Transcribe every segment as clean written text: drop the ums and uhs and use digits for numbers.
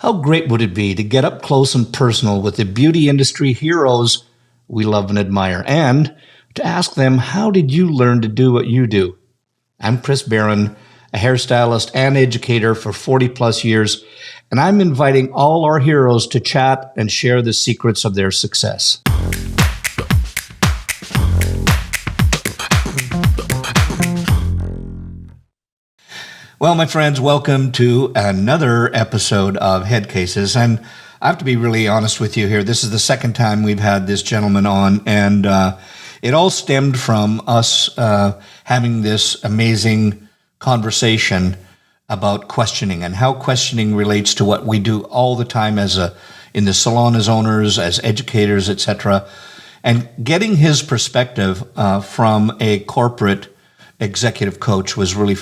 How great would it be to get up close and personal with the beauty industry heroes we love and admire, and to ask them, how did you learn to do what you do? I'm Chris Baran, a hairstylist and educator for 40 plus years, and I'm inviting all our heroes to chat and share the secrets of their success. Well, my friends, welcome to another episode of Headcases. And I have to be really honest with you here. This is the second time we've had this gentleman on, and it all stemmed from us having this amazing conversation about questioning and how questioning relates to what we do all the time in the salon as owners, as educators, etc. And getting his perspective from a corporate executive coach was really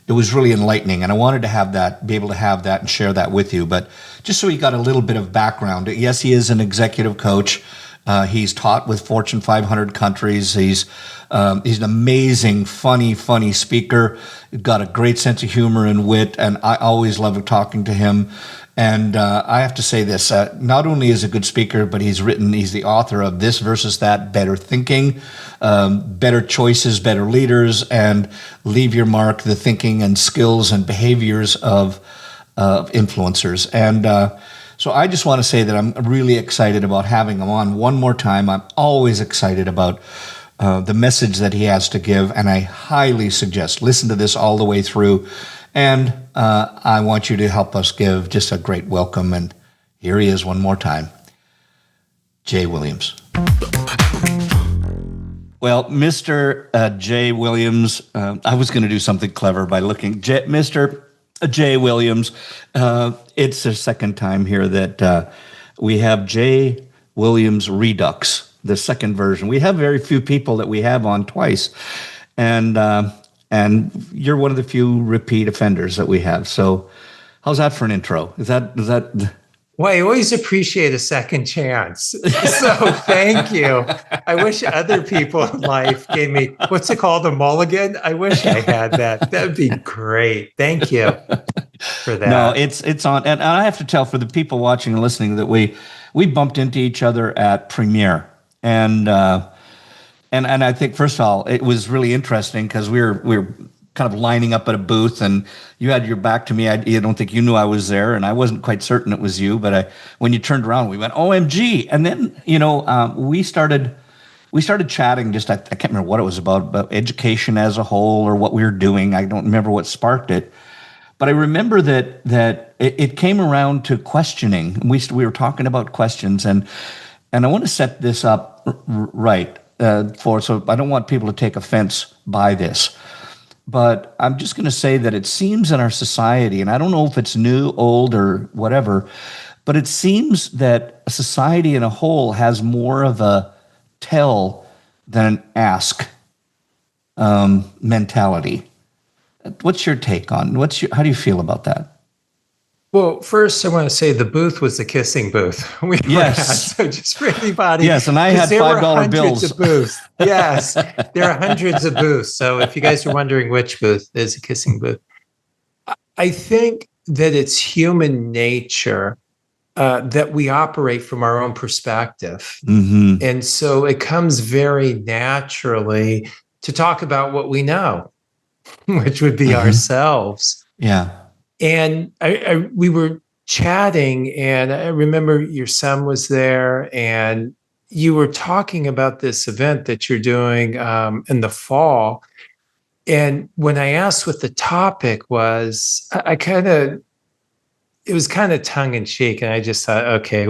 it was really enlightening, and I wanted to be able to have that and share that with you. But just so you got a little bit of background, yes, he is an executive coach. He's taught with Fortune 500 countries. He's an amazing, funny speaker. Got a great sense of humor and wit, and I always love talking to him. And I have to say this, not only is he a good speaker, but he's the author of This Versus That, Better Thinking, Better Choices, Better Leaders, and Leave Your Mark, the thinking and skills and behaviors of influencers. And so I just want to say that I'm really excited about having him on one more time. I'm always excited about the message that he has to give, and I highly suggest listen to this all the way through. And I want you to help us give just a great welcome. And here he is one more time, Jay Williams. Well, Mr. Jay Williams, I was going to do something clever by looking. Mr. Jay Williams, it's the second time here that we have Jay Williams Redux, the second version. We have very few people that we have on twice. And you're one of the few repeat offenders that we have. So how's that for an intro? Is that? Well, I always appreciate a second chance. So thank you. I wish other people in life gave me, what's it called, a mulligan? I wish I had that. That'd be great. Thank you for that. No, it's on. And I have to tell, for the people watching and listening, that we bumped into each other at Premiere. And I think, first of all, it was really interesting because we were kind of lining up at a booth, and you had your back to me. I don't think you knew I was there, and I wasn't quite certain it was you. But when you turned around, we went, "OMG!" And then we started chatting. Just I can't remember what it was about education as a whole or what we were doing. I don't remember what sparked it, but I remember that it came around to questioning. We were talking about questions, and I want to set this up right. So I don't want people to take offense by this, but I'm just going to say that it seems in our society, and I don't know if it's new, old, or whatever, but it seems that society in a whole has more of a tell than an ask mentality. What's your take on? How do you feel about that? Well, first, I want to say the booth was the kissing booth. Yes. So just for anybody. Yes, and I had $5 bills. Of booths. Yes, there are hundreds of booths. So if you guys are wondering which booth, there's a kissing booth. I think that it's human nature that we operate from our own perspective. Mm-hmm. And so it comes very naturally to talk about what we know, which would be ourselves. Yeah. And we were chatting, and I remember your son was there, and you were talking about this event that you're doing in the fall. And when I asked what the topic was, it was kind of tongue in cheek. And I just thought, okay,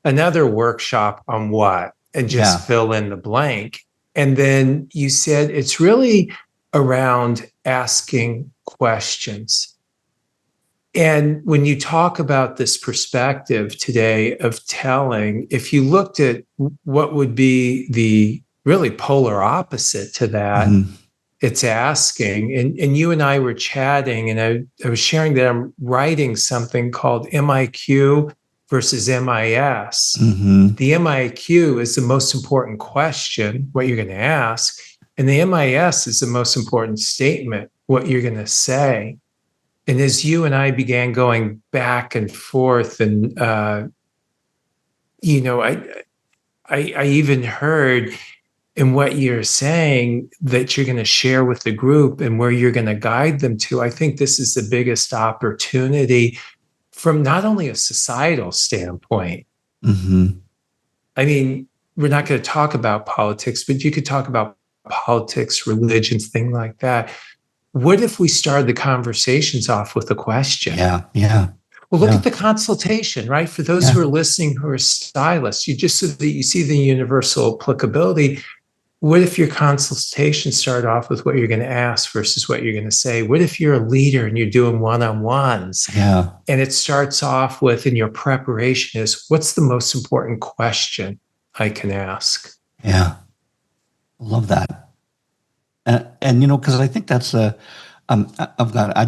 another workshop on what? And just fill in the blank. And then you said it's really around asking questions. And when you talk about this perspective today of telling, if you looked at what would be the really polar opposite to that, it's asking. And you and I were chatting, and I was sharing that I'm writing something called MIQ versus MIS. The MIQ is the most important question, what you're going to ask. And the MIS is the most important statement, what you're going to say. And as you and I began going back and forth, and you know, I even heard in what you're saying that you're going to share with the group and where you're going to guide them to. I think this is the biggest opportunity from not only a societal standpoint. Mm-hmm. I mean, we're not going to talk about politics, but you could talk about politics, religions, things like that. What if we started the conversations off with a question? Yeah, yeah, Well, look yeah, at the consultation, right? For those who yeah, are listening who are stylists, you just so that you see the universal applicability. What if your consultation started off with what you're going to ask versus what you're going to say? What if you're a leader and you're doing one-on-ones yeah, and it starts off with, in your preparation, is what's the most important question I can ask? yeah. Love that. And because I think that's I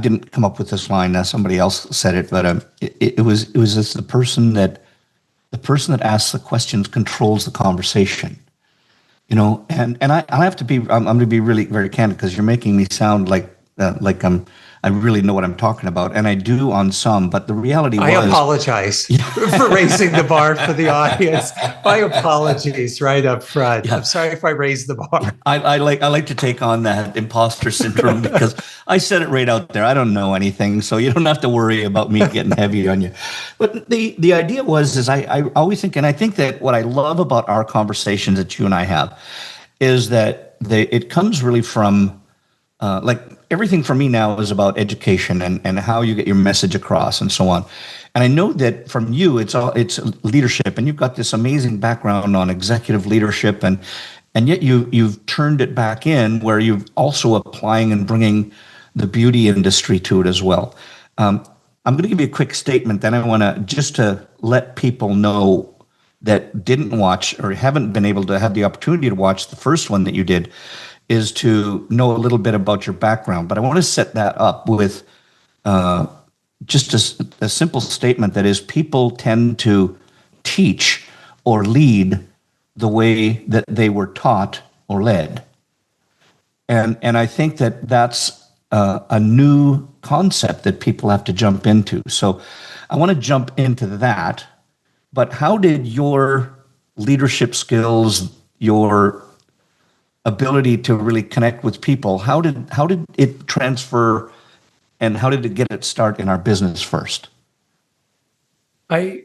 didn't come up with this line. Somebody else said it, but it was just the person that asks the questions controls the conversation. And I have to be. I'm going to be really very candid because you're making me sound like I really know what I'm talking about, and I do on some. But the reality I was, apologize for raising the bar for the audience. My apologies right up front. yeah, I'm sorry if I raised the bar. I like to take on that imposter syndrome because I said it right out there. I don't know anything, so you don't have to worry about me getting heavy on you. But the idea is I always think, and I think that what I love about our conversations that you and I have is that it comes really from like everything for me now is about education and how you get your message across and so on. And I know that from you, it's leadership, and you've got this amazing background on executive leadership, and yet you've turned it back in where you're also applying and bringing the beauty industry to it as well. I'm going to give you a quick statement, then I want to let people know that didn't watch or haven't been able to have the opportunity to watch the first one that you did, is to know a little bit about your background. But I want to set that up with just a simple statement that is, people tend to teach or lead the way that they were taught or led. And I think that that's a new concept that people have to jump into. So I want to jump into that. But how did your leadership skills, your ability to really connect with people, how did it transfer, and how did it get its start in our business first? I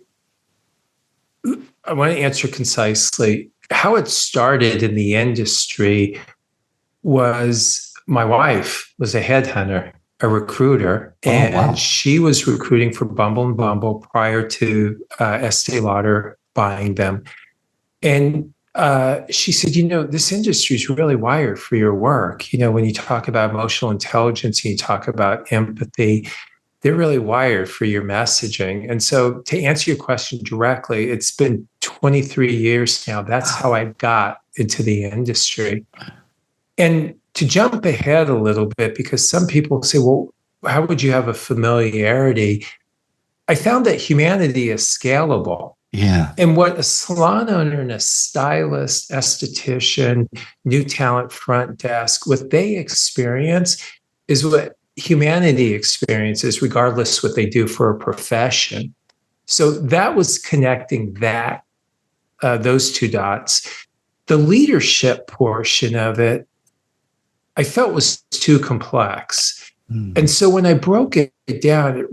want to answer concisely. How it started in the industry was, my wife was a headhunter, a recruiter, Oh, and wow. she was recruiting for Bumble and Bumble prior to Estee Lauder buying them. And she said, this industry is really wired for your work. When you talk about emotional intelligence and you talk about empathy, they're really wired for your messaging. And so, to answer your question directly, it's been 23 years now. That's how I got into the industry. And to jump ahead a little bit, because some people say, well, how would you have a familiarity? I found that humanity is scalable. Yeah. And what a salon owner and a stylist, esthetician, new talent front desk, what they experience is what humanity experiences, regardless what they do for a profession. So that was connecting those two dots. The leadership portion of it, I felt was too complex. Mm. And so when I broke it down,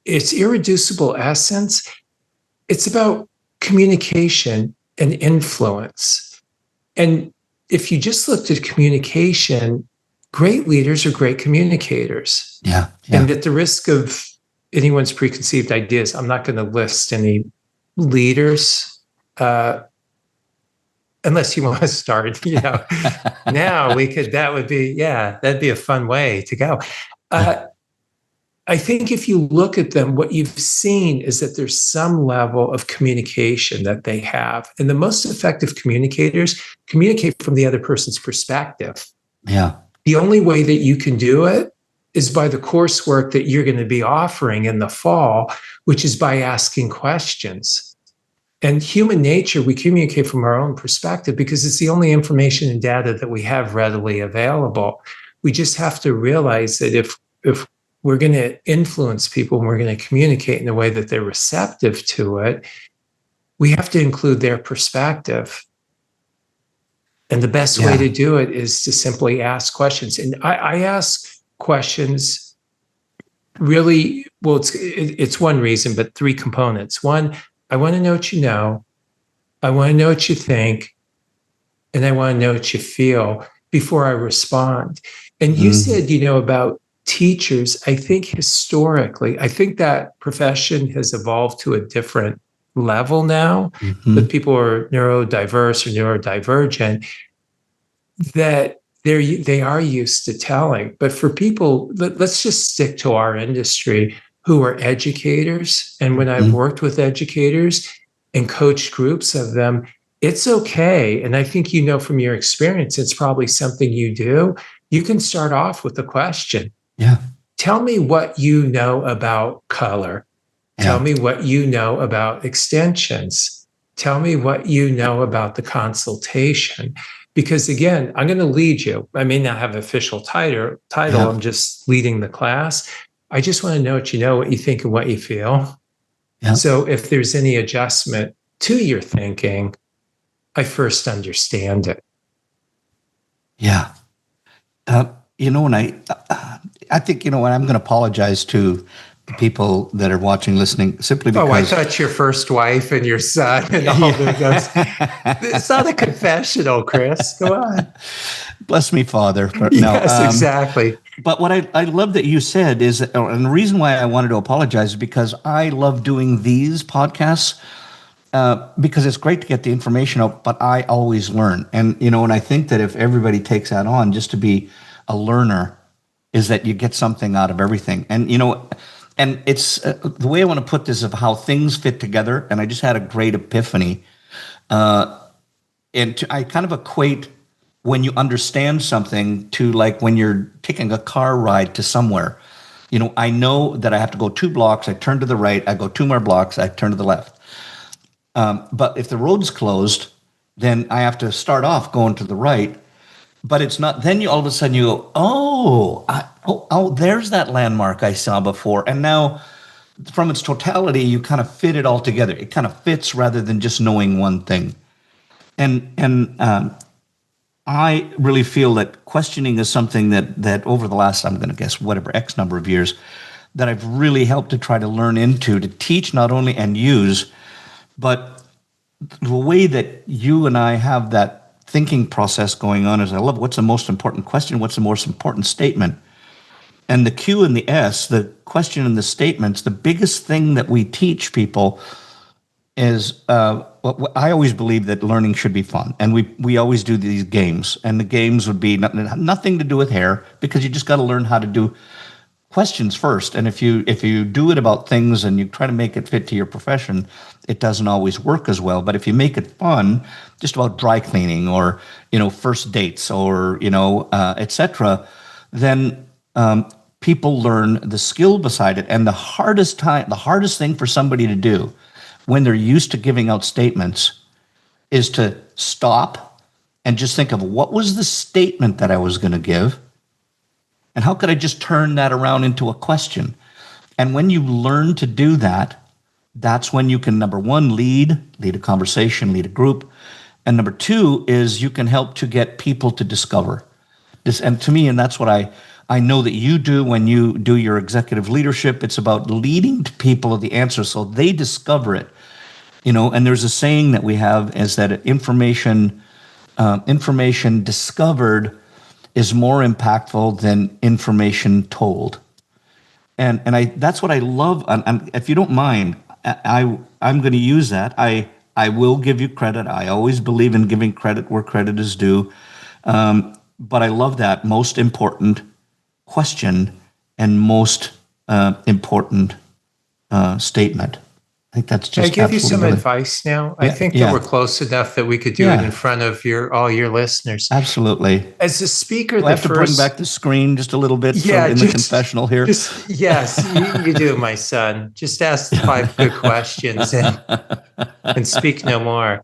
its irreducible essence, it's about communication and influence. And if you just looked at communication, great leaders are great communicators. Yeah. And at the risk of anyone's preconceived ideas, I'm not going to list any leaders, unless you want to start, now that'd be a fun way to go. I think if you look at them, what you've seen is that there's some level of communication that they have. And the most effective communicators communicate from the other person's perspective. Yeah. The only way that you can do it is by the coursework that you're going to be offering in the fall, which is by asking questions. And human nature, we communicate from our own perspective because it's the only information and data that we have readily available. We just have to realize that if we're going to influence people and we're going to communicate in a way that they're receptive to it, we have to include their perspective. And the best way to do it is to simply ask questions. And I ask questions really, well, it's one reason, but three components. One, I want to know what you know. I want to know what you think. And I want to know what you feel before I respond. And you said, about teachers. I think historically, I think that profession has evolved to a different level now, that people are neurodiverse or neurodivergent, that they are used to telling. But for people, let's just stick to our industry, who are educators. And when I've worked with educators and coached groups of them, it's okay. And I think from your experience, it's probably something you do. You can start off with a question. Yeah. Tell me what you know about color. Yeah. Tell me what you know about extensions. Tell me what you know about the consultation. Because again, I'm going to lead you. I may not have an official title. Yeah. I'm just leading the class. I just want to know what you think, and what you feel. Yeah. So if there's any adjustment to your thinking, I first understand it. Yeah. And I think, and I'm going to apologize to the people that are watching, listening, simply because. Oh, I thought your first wife and your son and all those. It's not a confessional, Chris. Go on. Bless me, Father. Yes, exactly. But what I love that you said is, and the reason why I wanted to apologize is because I love doing these podcasts. Because it's great to get the information out, but I always learn. And, and I think that if everybody takes that on, just to be a learner, is that you get something out of everything. And, and it's the way I want to put this of how things fit together. And I just had a great epiphany. I kind of equate when you understand something to like when you're taking a car ride to somewhere. I know that I have to go 2 blocks. I turn to the right. I go 2 more blocks. I turn to the left. But if the road's closed, then I have to start off going to the right. But it's not. Then all of a sudden you go, oh, there's that landmark I saw before. And now, from its totality, you kind of fit it all together. It kind of fits rather than just knowing one thing. And I really feel that questioning is something that over the last, I'm going to guess, whatever, X number of years, that I've really helped to try to learn into, to teach not only and use, but the way that you and I have that thinking process going on is I love what's the most important question, what's the most important statement. And the Q and the S, the question and the statements, the biggest thing that we teach people is, I always believe that learning should be fun. And we always do these games. And the games would be nothing to do with hair, because you just got to learn how to do questions first. And if you do it about things and you try to make it fit to your profession, it doesn't always work as well. But if you make it fun, just about dry cleaning or first dates or etc., then people learn the skill beside it. And the hardest thing for somebody to do when they're used to giving out statements is to stop and just think of what was the statement that I was going to give. And how could I just turn that around into a question? And when you learn to do that, that's when you can, number one, lead a conversation, lead a group. And number two is you can help to get people to discover this. And to me, and that's what I know that you do when you do your executive leadership, it's about leading to people the answer so they discover it. And there's a saying that we have is that information discovered is more impactful than information told. And that's what I love. And if you don't mind, I'm going to use that. I will give you credit. I always believe in giving credit where credit is due. But I love that most important question and most important statement. I think that's just. Can I give you some advice now? Yeah, I think that we're close enough that we could do it in front of all your listeners. Absolutely. As a speaker, I have to bring back the screen just a little bit in the confessional here. Yes, you do, my son. Just ask 5 good questions and speak no more.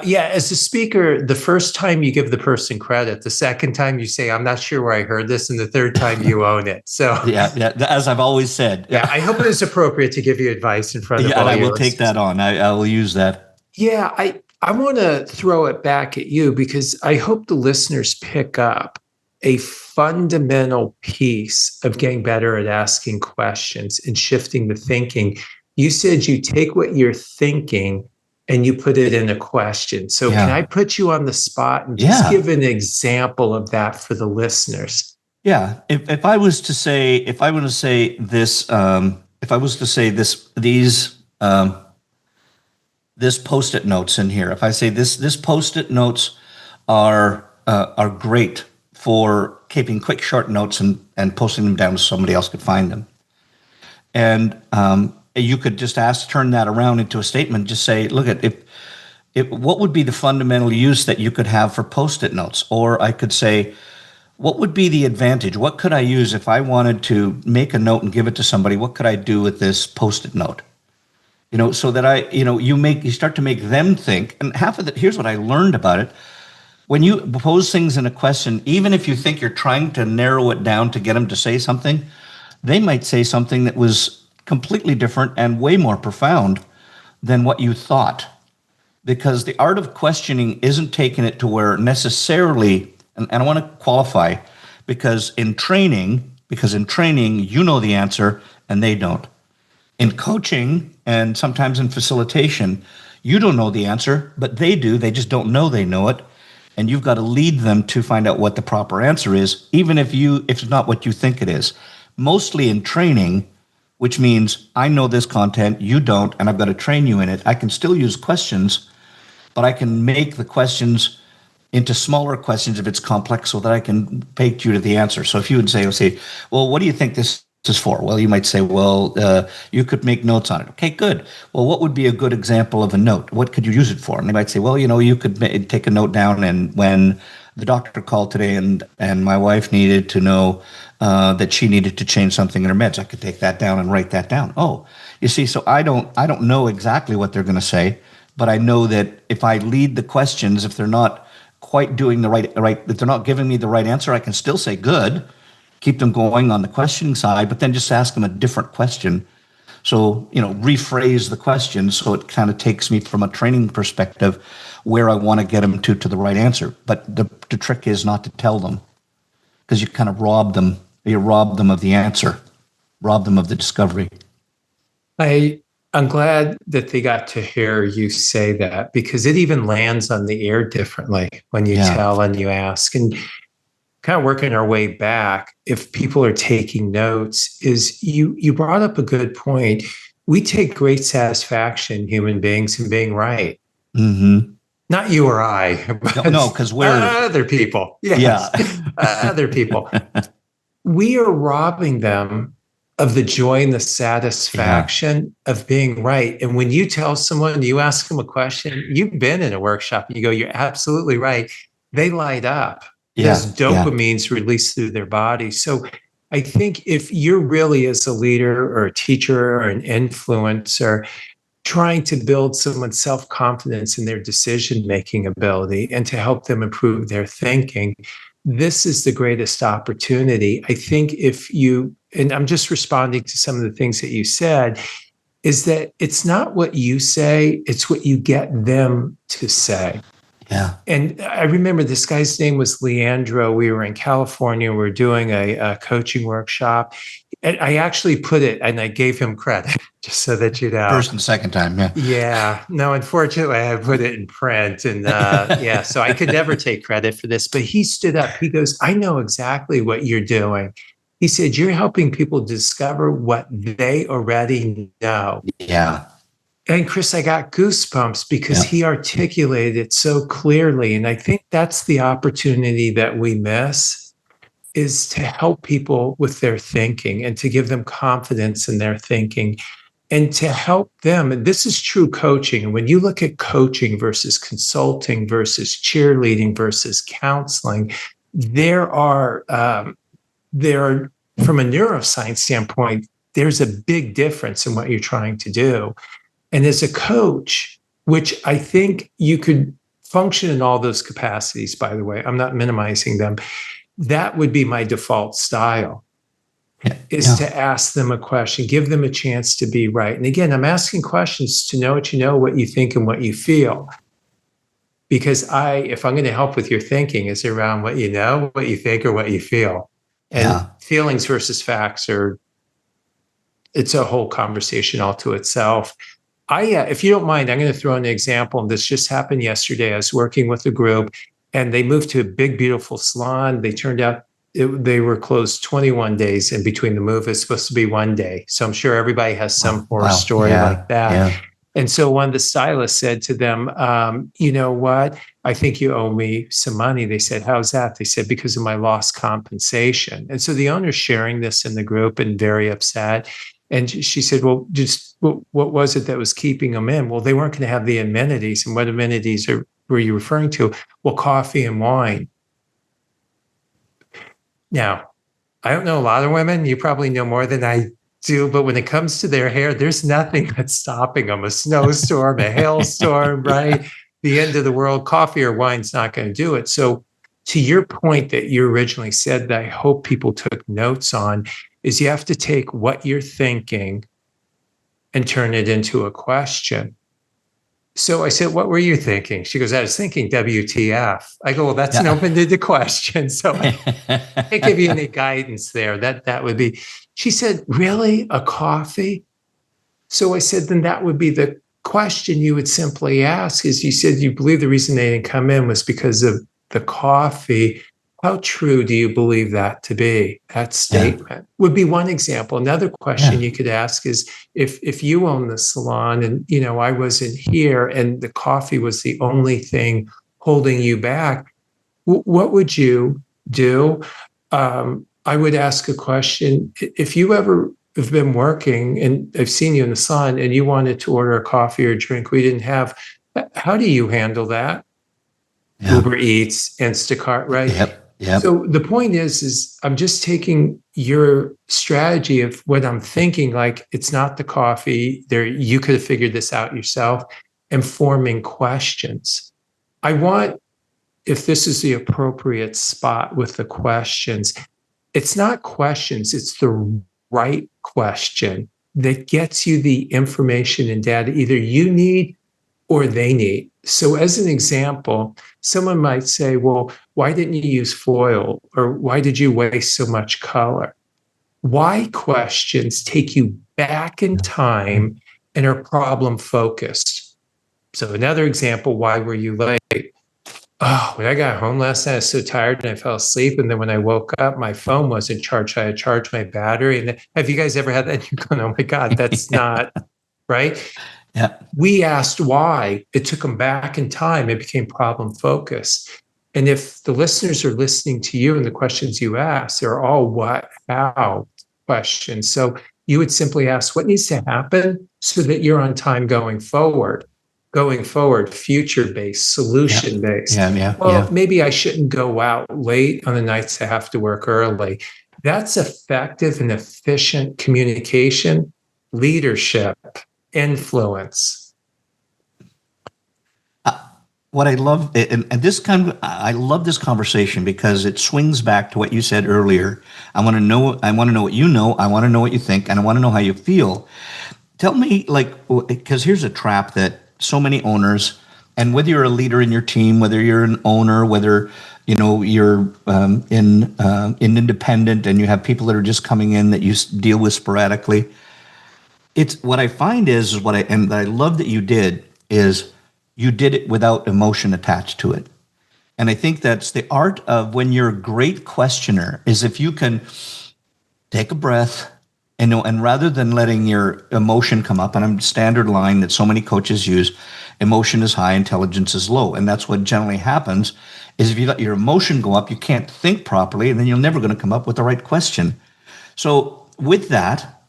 Yeah, as a speaker, the first time you give the person credit, the second time you say, I'm not sure where I heard this, and the third time you own it. So, Yeah. As I've always said. yeah, I hope it is appropriate to give you advice in front of Yeah, and all I your will take listeners. that on. I will use that. Yeah, I want to throw it back at you because I hope the listeners pick up a fundamental piece of getting better at asking questions and shifting the thinking. You said you take what you're thinking and you put it in a question. So can I Yeah. put you on the spot and just Yeah. give an example of that for the listeners? Yeah. If I was to say, if I was to say this post-it notes in here, if I say this post-it notes are great for keeping quick, short notes and posting them down so somebody else could find them. And you could just turn that around into a statement. Just say, look at if what would be the fundamental use that you could have for post-it notes? Or I could say, what would be the advantage? What could I use if I wanted to make a note and give it to somebody? What could I do with this post-it note? So that you start to make them think. And half of it, here's what I learned about it. When you pose things in a question, even if you think you're trying to narrow it down to get them to say something, they might say something that was completely different and way more profound than what you thought. Because the art of questioning isn't taking it to where necessarily, and I want to qualify, because in training, you know the answer and they don't. In coaching and sometimes in facilitation, you don't know the answer, but they do. They just don't know they know it. And you've got to lead them to find out what the proper answer is, even if it's not what you think it is. Mostly in training, which means I know this content, you don't, and I've got to train you in it. I can still use questions, but I can make the questions into smaller questions if it's complex so that I can take you to the answer. So if you would say, well, what do you think this is for? Well, you might say, well, you could make notes on it. Okay, good. Well, what would be a good example of a note? What could you use it for? And they might say, well, you could take a note down, and when the doctor called today and my wife needed to know that she needed to change something in her meds, I could take that down and write that down. Oh, you see, so I don't know exactly what they're going to say, but I know that if I lead the questions, if they're not quite doing the right, if they're not giving me the right answer, I can still say good, keep them going on the questioning side, but then just ask them a different question. So, rephrase the question so it kind of takes me from a training perspective where I want to get them to the right answer. But the trick is not to tell them, because you kind of rob them of the answer, rob them of the discovery. I'm glad that they got to hear you say that, because it even lands on the ear differently when you tell and you ask. And kind of working our way back, if people are taking notes, is you brought up a good point. We take great satisfaction, human beings, in being right. Mm-hmm. Not you or I, but no, because we're other people. Yes, other people. We are robbing them of the joy and the satisfaction of being right. And when you tell someone, you ask them a question, you've been in a workshop and you go, you're absolutely right. They light up. There's dopamines released through their body. So I think if you're really, as a leader or a teacher or an influencer, trying to build someone's self-confidence in their decision-making ability and to help them improve their thinking, this is the greatest opportunity. I think and I'm just responding to some of the things that you said, is that it's not what you say, it's what you get them to say. Yeah. And I remember this guy's name was Leandro. We were in California. We were doing a coaching workshop. And I actually put it, and I gave him credit, just so that you know. First and second time, yeah. Yeah. No, unfortunately, I put it in print. And so I could never take credit for this. But he stood up. He goes, I know exactly what you're doing. He said, you're helping people discover what they already know. Yeah. And Chris, I got goosebumps because he articulated it so clearly. And I think that's the opportunity that we miss, is to help people with their thinking and to give them confidence in their thinking and to help them. And this is true coaching. And when you look at coaching versus consulting versus cheerleading versus counseling, there are, from a neuroscience standpoint, there's a big difference in what you're trying to do. And as a coach, which I think you could function in all those capacities, by the way. I'm not minimizing them. That would be my default style, is to ask them a question, give them a chance to be right. And again, I'm asking questions to know what you know, what you think, and what you feel. Because if I'm going to help with your thinking, it's around what you know, what you think, or what you feel. And feelings versus facts it's a whole conversation all to itself. If you don't mind, I'm going to throw in an example. And this just happened yesterday. I was working with a group and they moved to a big, beautiful salon. They turned out they were closed 21 days in between the move. It's supposed to be one day. So I'm sure everybody has some horror story like that. Yeah. And so one of the stylists said to them, you know what? I think you owe me some money. They said, how's that? They said, because of my lost compensation. And so the owner's sharing this in the group and very upset. And she said, well, just what was it that was keeping them in? Well, they weren't going to have the amenities. And what amenities were you referring to? Well, coffee and wine. Now, I don't know a lot of women. You probably know more than I do. But when it comes to their hair, there's nothing that's stopping them. A snowstorm, a hailstorm, right? The end of the world, coffee or wine's not going to do it. So to your point that you originally said that I hope people took notes on, is you have to take what you're thinking and turn it into a question. So I said, what were you thinking? She goes, I was thinking WTF. I go, well, that's an open-ended question. So I can't give you any guidance there. That would be, she said, really? A coffee? So I said, then that would be the question you would simply ask is, you said you believe the reason they didn't come in was because of the coffee. How true do you believe that to be? That statement would be one example. Another question you could ask is if you own the salon and, you know, I wasn't here and the coffee was the only thing holding you back, what would you do? I would ask a question. If you ever have been working and I've seen you in the salon and you wanted to order a coffee or a drink we didn't have, how do you handle that? Uber Eats, Instacart, right? Yep. So the point is I'm just taking your strategy of what I'm thinking, like it's not the coffee there. You could have figured this out yourself, and forming questions. I want, if this is the appropriate spot with the questions, it's not questions, it's the right question that gets you the information and data either you need or they need. So as an example, someone might say, well, why didn't you use foil? Or why did you waste so much color? Why questions take you back in time and are problem focused. So another example, why were you late? Oh, when I got home last night, I was so tired and I fell asleep. And then when I woke up, my phone wasn't charged. I had charged my battery. And have you guys ever had that? You're going, oh my God, that's not right. Yeah. We asked why. It took them back in time. It became problem focused. And if the listeners are listening to you and the questions you ask, they're all what, how questions. So you would simply ask what needs to happen so that you're on time going forward, future-based, solution-based. Maybe I shouldn't go out late on the nights I have to work early. That's effective and efficient communication, leadership, influence. What I love, and I love this conversation because it swings back to what you said earlier. I want to know what you know. I want to know what you think, and I want to know how you feel. Tell me, because here's a trap that so many owners, and whether you're a leader in your team, whether you're an owner, whether you're in independent, and you have people that are just coming in that you deal with sporadically. It's what I find is what I love that you did is you did it without emotion attached to it. And I think that's the art of when you're a great questioner is if you can take a breath and rather than letting your emotion come up, and I'm standard line that so many coaches use, emotion is high, intelligence is low. And that's what generally happens is if you let your emotion go up, you can't think properly, and then you're never going to come up with the right question. So with that,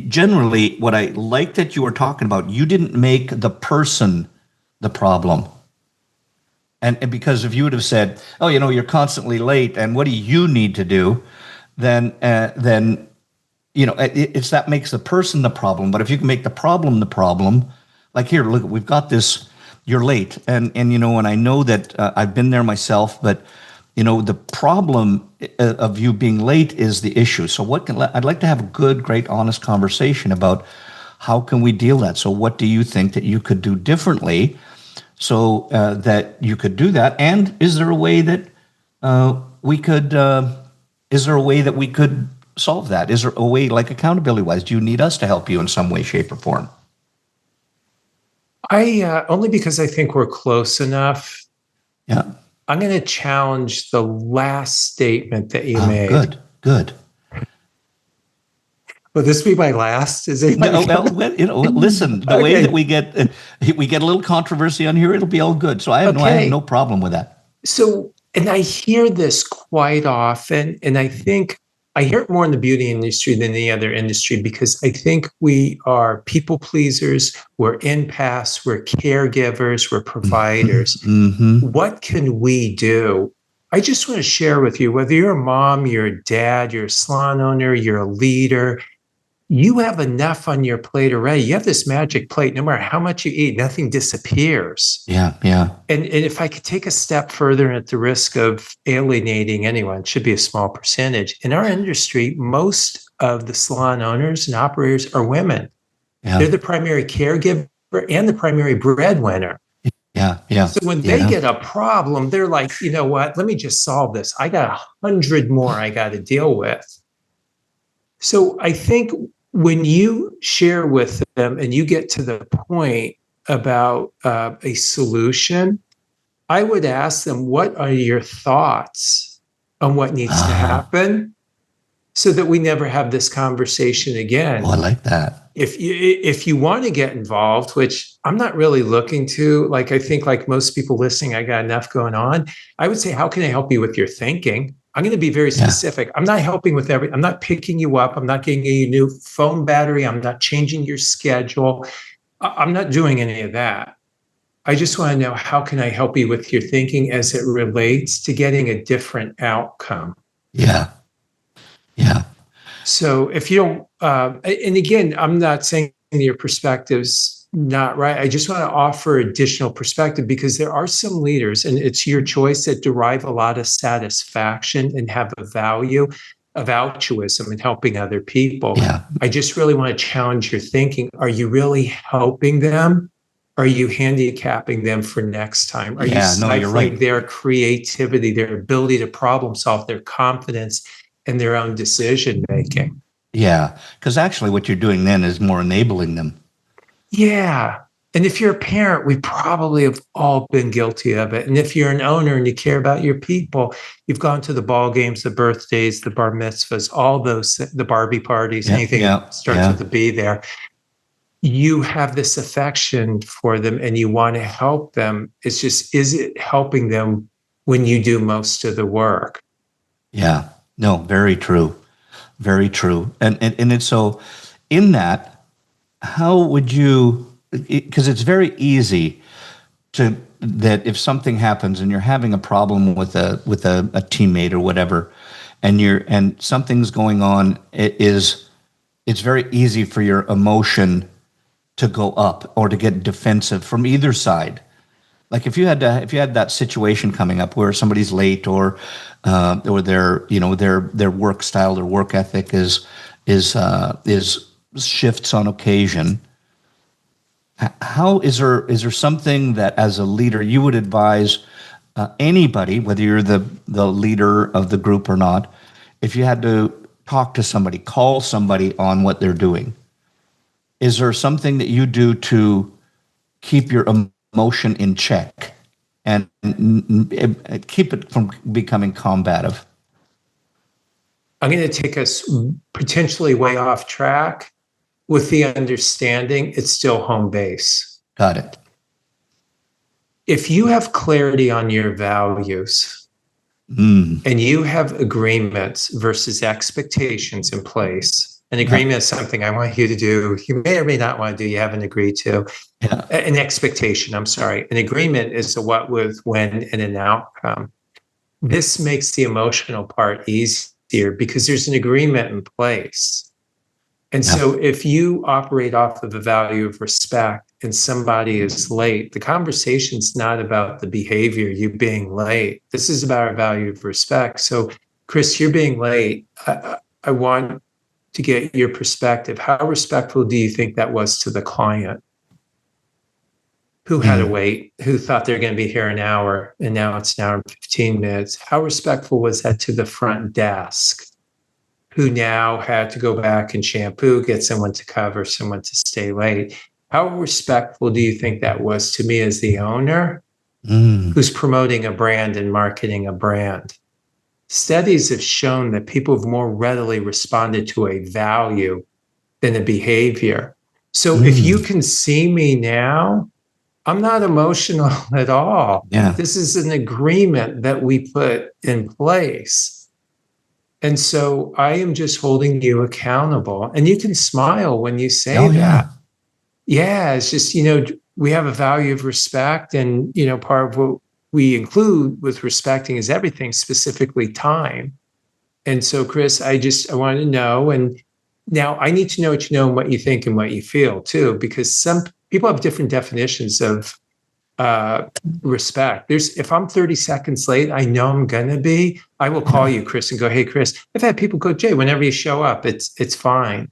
generally, what I like that you were talking about, you didn't make the person the problem. And because if you would have said, oh, you're constantly late, and what do you need to do? Then it's that makes the person the problem. But if you can make the problem, like here, look, we've got this you're late, and and I know that I've been there myself, but the problem of you being late is the issue. So I'd like to have a good, great, honest conversation about how can we deal that. So what do you think that you could do differently so that you could do that? And is there a way that we could? Is there a way that we could solve that? Is there a way, like accountability wise, do you need us to help you in some way, shape, or form? I only because I think we're close enough. Yeah. I'm going to challenge the last statement that you made. Good, good. Will this be my last? Is it? No, well, listen. The way Okay. that we get a little controversy on here, it'll be all good. So I have no problem with that. So, and I hear this quite often, and I think I hear it more in the beauty industry than any other industry because I think we are people pleasers, we're empaths, we're caregivers, we're providers. Mm-hmm. What can we do? I just want to share with you, whether you're a mom, you're a dad, you're a salon owner, you're a leader, you have enough on your plate already. You have this magic plate. No matter how much you eat, nothing disappears. Yeah, yeah. And if I could take a step further at the risk of alienating anyone, it should be a small percentage. In our industry, most of the salon owners and operators are women. Yeah. They're the primary caregiver and the primary breadwinner. Yeah, yeah. So when they get a problem, they're like, you know what? Let me just solve this. I got 100 more I got to deal with. So I think when you share with them and you get to the point about a solution, I would ask them, what are your thoughts on what needs to happen so that we never have this conversation again? Oh, I like that. If you want to get involved, which I'm not really looking to, like I think like most people listening, I got enough going on. I would say, how can I help you with your thinking? I'm going to be very specific. I'm not helping with I'm not picking you up. I'm not getting you a new phone battery. I'm not changing your schedule. I'm not doing any of that. I just want to know, how can I help you with your thinking as it relates to getting a different outcome? Yeah. Yeah. So if you don't, and again, I'm not saying your perspective's not right. I just want to offer additional perspective because there are some leaders, and it's your choice, that derive a lot of satisfaction and have a value of altruism and helping other people. Yeah. I just really want to challenge your thinking. Are you really helping them? Are you handicapping them for next time? Are you stifling their creativity, their ability to problem solve, their confidence, and their own decision making? Yeah, because actually what you're doing then is more enabling them. Yeah. And if you're a parent, we probably have all been guilty of it. And if you're an owner and you care about your people, you've gone to the ball games, the birthdays, the bar mitzvahs, all those, the Barbie parties, anything that starts with a B there. You have this affection for them and you want to help them. It's just, is it helping them when you do most of the work? Yeah. No, very true. Very true. And it's so in that, how would you, because it's very easy that if something happens and you're having a problem with a teammate or whatever, and something's going on, it's very easy for your emotion to go up or to get defensive from either side. Like if you had that situation coming up where somebody's late or their work style, their work ethic is shifts on occasion. How is there something that as a leader you would advise anybody, whether you're the leader of the group or not, if you had to talk to somebody, call somebody on what they're doing? Is there something that you do to keep your emotion in check and keep it from becoming combative? I'm going to take us potentially way off track with the understanding it's still home base. Got it. If you have clarity on your values and you have agreements versus expectations in place, an agreement is something I want you to do. You may or may not want to do. You haven't agreed to. Yeah. An expectation, I'm sorry. An agreement is a what, with, when, and an outcome. This makes the emotional part easier because there's an agreement in place. And so if you operate off of the value of respect and somebody is late, the conversation's not about the behavior, you being late. This is about our value of respect. So, Chris, you're being late. I want to get your perspective. How respectful do you think that was to the client who had to wait, who thought they're going to be here an hour and now it's an hour and 15 minutes? How respectful was that to the front desk, who now had to go back and shampoo, get someone to cover, someone to stay late? How respectful do you think that was to me as the owner who's promoting a brand and marketing a brand? Studies have shown that people have more readily responded to a value than a behavior. So if you can see me now, I'm not emotional at all. Yeah. This is an agreement that we put in place. And so I am just holding you accountable. And you can smile when you say that. Yeah, it's just, we have a value of respect. And, part of what we include with respecting is everything, specifically time. And so, Chris, I want to know. And now I need to know what you know and what you think and what you feel, too, because some people have different definitions of respect. If I'm 30 seconds late, I know I'm gonna be, I will call you, Chris, and go, hey, Chris, I've had people go, Jay, whenever you show up, it's fine.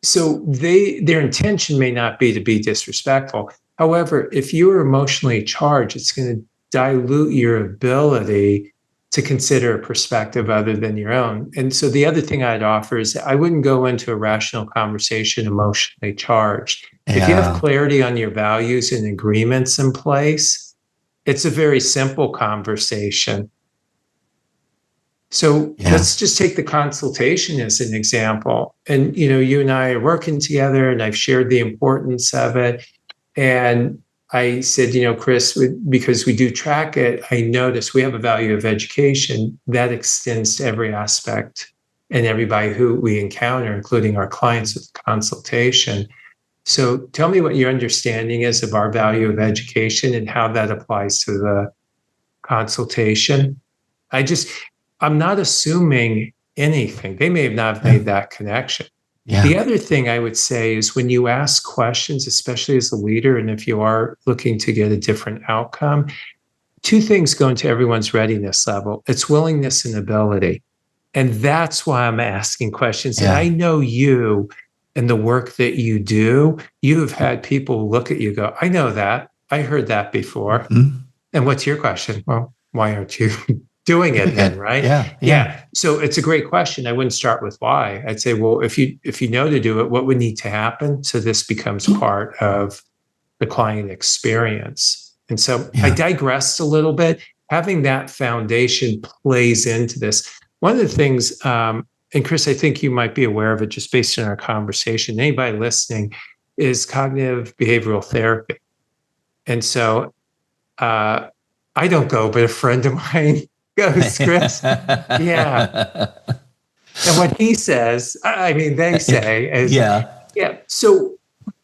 So their intention may not be to be disrespectful. However, if you are emotionally charged, it's going to dilute your ability to consider a perspective other than your own. And so the other thing I'd offer is I wouldn't go into a rational conversation emotionally charged. If you have clarity on your values and agreements in place, it's a very simple conversation. So let's just take the consultation as an example. And, you and I are working together and I've shared the importance of it. And I said, Chris, because we do track it, I noticed we have a value of education that extends to every aspect and everybody who we encounter, including our clients with consultation. So tell me what your understanding is of our value of education and how that applies to the consultation. I'm not assuming anything. They may not have made that connection. The other thing I would say is when you ask questions, especially as a leader, and if you are looking to get a different outcome, two things go into everyone's readiness level. It's willingness and ability. And that's why I'm asking questions. And I know you and the work that you do, you have had people look at you and go, I know that. I heard that before. And what's your question? Well, why aren't you doing it then, right? Yeah. So it's a great question. I wouldn't start with why. I'd say, well, if you know to do it, what would need to happen so this becomes part of the client experience? And so I digressed a little bit. Having that foundation plays into this. One of the things, and Chris, I think you might be aware of it just based on our conversation, anybody listening, is cognitive behavioral therapy. And so I don't go, but a friend of mine goes, Chris. And what he says, they say is, So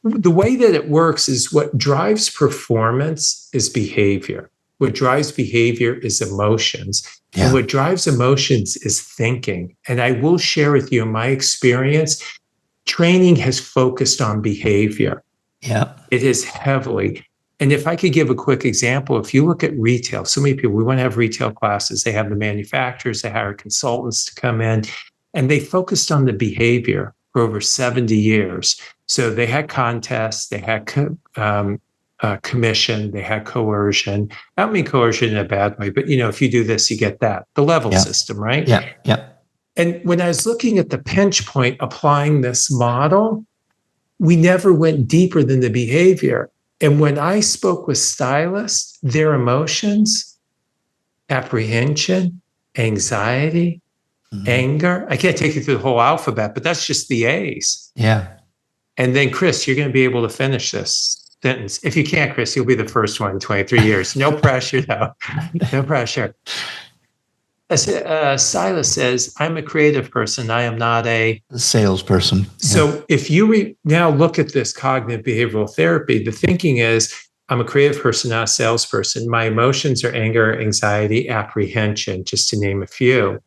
the way that it works is what drives performance is behavior. What drives behavior is emotions. And what drives emotions is thinking. And I will share with you, in my experience, training has focused on behavior. It is heavily. And if I could give a quick example, if you look at retail, so many people, we want to have retail classes. They have the manufacturers, they hire consultants to come in, and they focused on the behavior for over 70 years. So they had contests, they had commission, they had coercion. I don't mean coercion in a bad way, but if you do this, you get that. The level system, right? And when I was looking at the pinch point, applying this model, we never went deeper than the behavior. And when I spoke with stylists, their emotions, apprehension, anxiety, anger, I can't take you through the whole alphabet, but that's just the A's. And then, Chris, you're going to be able to finish this sentence. If you can't, Chris, you'll be the first one in 23 years. No pressure, though. No pressure. Silas says, I'm a creative person. I am not a salesperson. So if you now look at this cognitive behavioral therapy, the thinking is, I'm a creative person, not a salesperson. My emotions are anger, anxiety, apprehension, just to name a few.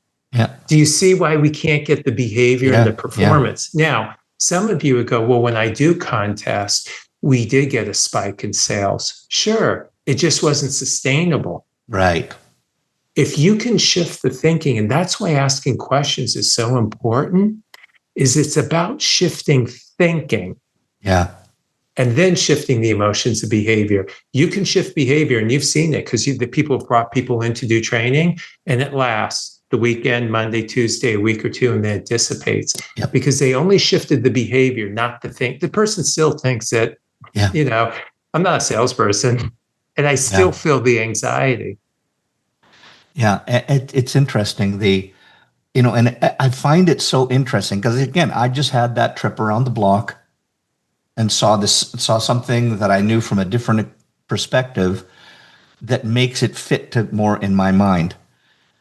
Do you see why we can't get the behavior and the performance? Now, Some of you would go, well, when I do contests, we did get a spike in sales. Sure, it just wasn't sustainable. Right. If you can shift the thinking, and that's why asking questions is so important, is it's about shifting thinking. Yeah. And then shifting the emotions of behavior. You can shift behavior, and you've seen it because the people have brought people in to do training, and it lasts the weekend, Monday, Tuesday, a week or two, and then it dissipates. Yep. Because they only shifted the behavior, not the thing. The person still thinks that, Yeah. I'm not a salesperson, and I still feel the anxiety. Yeah. It's interesting. And I find it so interesting because, again, I just had that trip around the block and saw something that I knew from a different perspective that makes it fit to more in my mind.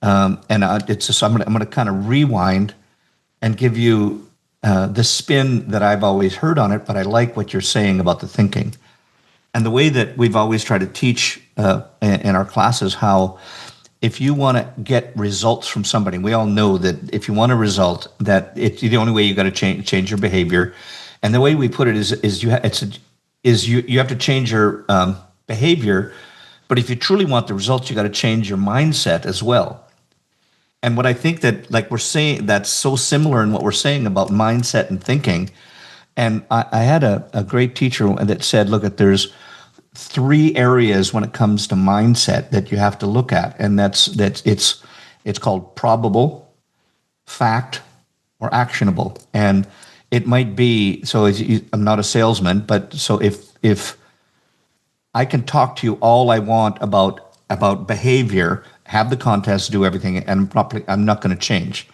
So I'm going to kind of rewind and give you the spin that I've always heard on it, but I like what you're saying about the thinking. And the way that we've always tried to teach in our classes, how if you want to get results from somebody, we all know that if you want a result, that it's the only way you got to change your behavior. And the way we put it is you have to change your behavior, but if you truly want the results, you got to change your mindset as well. And what I think that, like we're saying, that's so similar in what we're saying about mindset and thinking. And I had a great teacher that said, look, there's 3 areas when it comes to mindset that you have to look at, and it's called probable, fact, or actionable. And it might be, so I'm not a salesman, but so if I can talk to you all I want about behavior, have the contest, do everything, and I'm not going to change.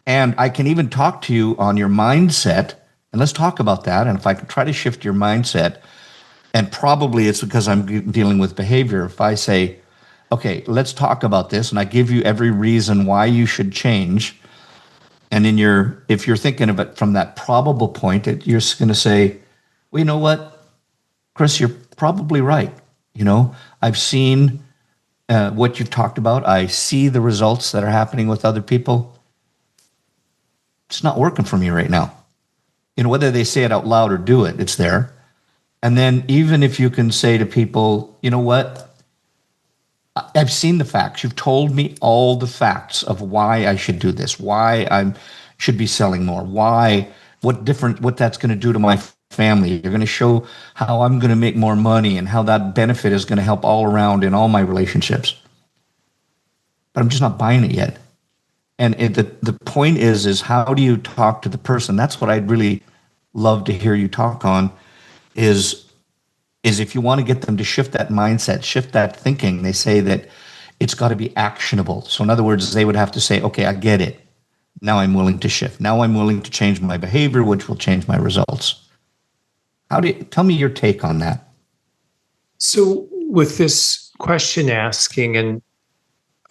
And I can even talk to you on your mindset, and let's talk about that. And if I can try to shift your mindset, and probably it's because I'm dealing with behavior. If I say, okay, let's talk about this, and I give you every reason why you should change, and if you're thinking of it from that probable point, you're going to say, well, you know what, Chris, you're probably right. I've seen what you've talked about. I see the results that are happening with other people. It's not working for me right now. Whether they say it out loud or do it, it's there. And then even if you can say to people, you know what, I've seen the facts. You've told me all the facts of why I should do this, why I should be selling more, what that's going to do to my family. You're going to show how I'm going to make more money and how that benefit is going to help all around in all my relationships. But I'm just not buying it yet. And the point is how do you talk to the person? That's what I'd really love to hear you talk on is if you want to get them to shift that mindset, shift that thinking, they say that it's got to be actionable. So in other words, they would have to say, okay, I get it. Now I'm willing to shift. Now I'm willing to change my behavior, which will change my results. Tell me your take on that. So with this question asking, and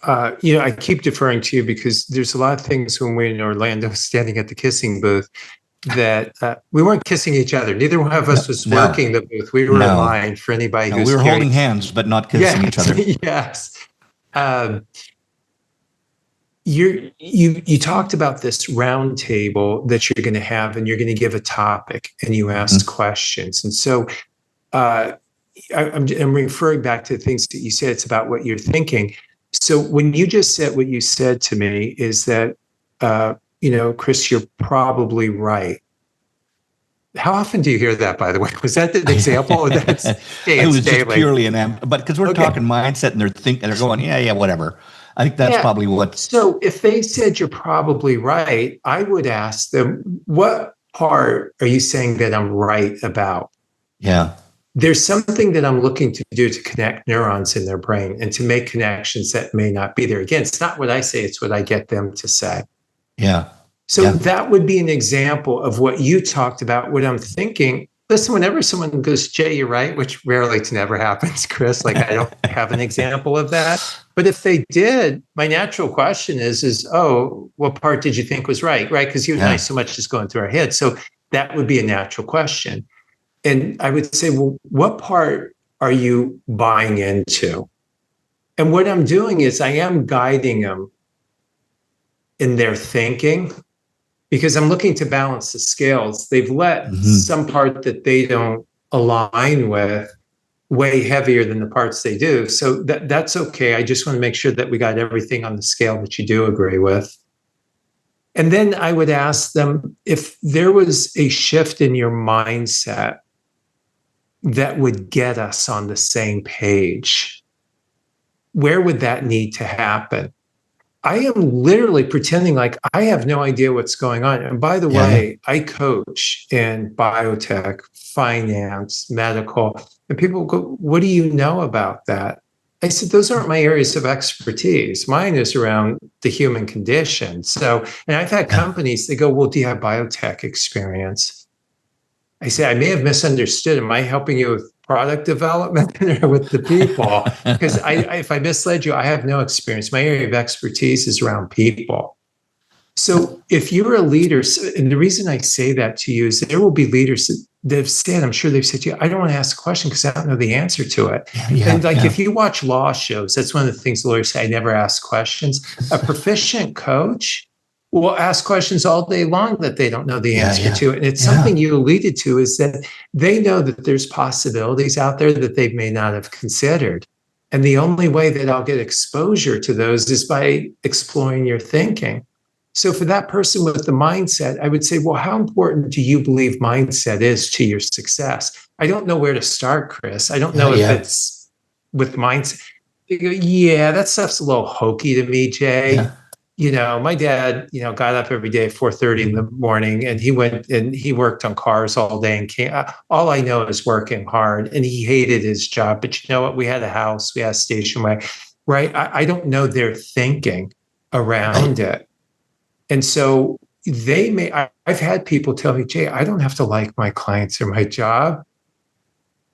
I keep deferring to you because there's a lot of things when we're in Orlando standing at the kissing booth that we weren't kissing each other. Neither one of us was working the booth. We were in line for anybody who's we were holding hands, but not kissing each other. Yes. You talked about this round table that you're going to have, and you're going to give a topic, and you asked questions. And so I'm referring back to the things that you said. It's about what you're thinking. So when you just said what you said to me is that, Chris, you're probably right. How often do you hear that, by the way? Was that the example? It was just purely but because we're talking mindset and they're going, yeah, whatever. I think that's probably what. So if they said you're probably right, I would ask them, what part are you saying that I'm right about? Yeah. There's something that I'm looking to do to connect neurons in their brain and to make connections that may not be there. Again, it's not what I say, it's what I get them to say. Yeah. So that would be an example of what you talked about, what I'm thinking. Listen, whenever someone goes, Jay, you're right, which rarely to never happens, Chris, like I don't have an example of that. But if they did, my natural question is, oh, what part did you think was right? Right? Because you and I, so much is going through our heads. So that would be a natural question. And I would say, well, what part are you buying into? And what I'm doing is I am guiding them in their thinking. because I'm looking to balance the scales. They've let Mm-hmm. some part that they don't align with way heavier than the parts they do. So that's okay. I just want to make sure that we got everything on the scale that you do agree with. And then I would ask them if there was a shift in your mindset that would get us on the same page, where would that need to happen? I am literally pretending like I have no idea what's going on. And by the Yeah, yeah. way, I coach in biotech, finance, medical, and people go, "What do you know about that?" I said, "Those aren't my areas of expertise. Mine is around the human condition." So, and I've had Yeah. companies, they go, "Well, do you have biotech experience?" I say, I may have misunderstood. Am I helping you with product development or with the people? Because if I misled you, I have no experience. My area of expertise is around people. So if you're a leader, and the reason I say that to you is there will be leaders that have said, I'm sure they've said to you, I don't want to ask a question because I don't know the answer to it. Yeah, yeah, And like yeah. if you watch law shows, that's one of the things lawyers say, I never ask questions. A proficient coach will ask questions all day long that they don't know the Yeah, answer yeah, to. And it's yeah. something you alluded to is that they know that there's possibilities out there that they may not have considered. And the only way that I'll get exposure to those is by exploring your thinking. So for that person with the mindset, I would say, well, how important do you believe mindset is to your success? I don't know where to start, Chris. I don't Yeah, know if yeah, it's with mindset. They go, yeah, that stuff's a little hokey to me, Jay. yeah. My dad, got up every day at 4:30 in the morning and he went and he worked on cars all day and came. All I know is working hard and he hated his job. But you know what? We had a house, we had a station wagon, right? I don't know their thinking Right. around it. And so I've had people tell me, Jay, I don't have to like my clients or my job.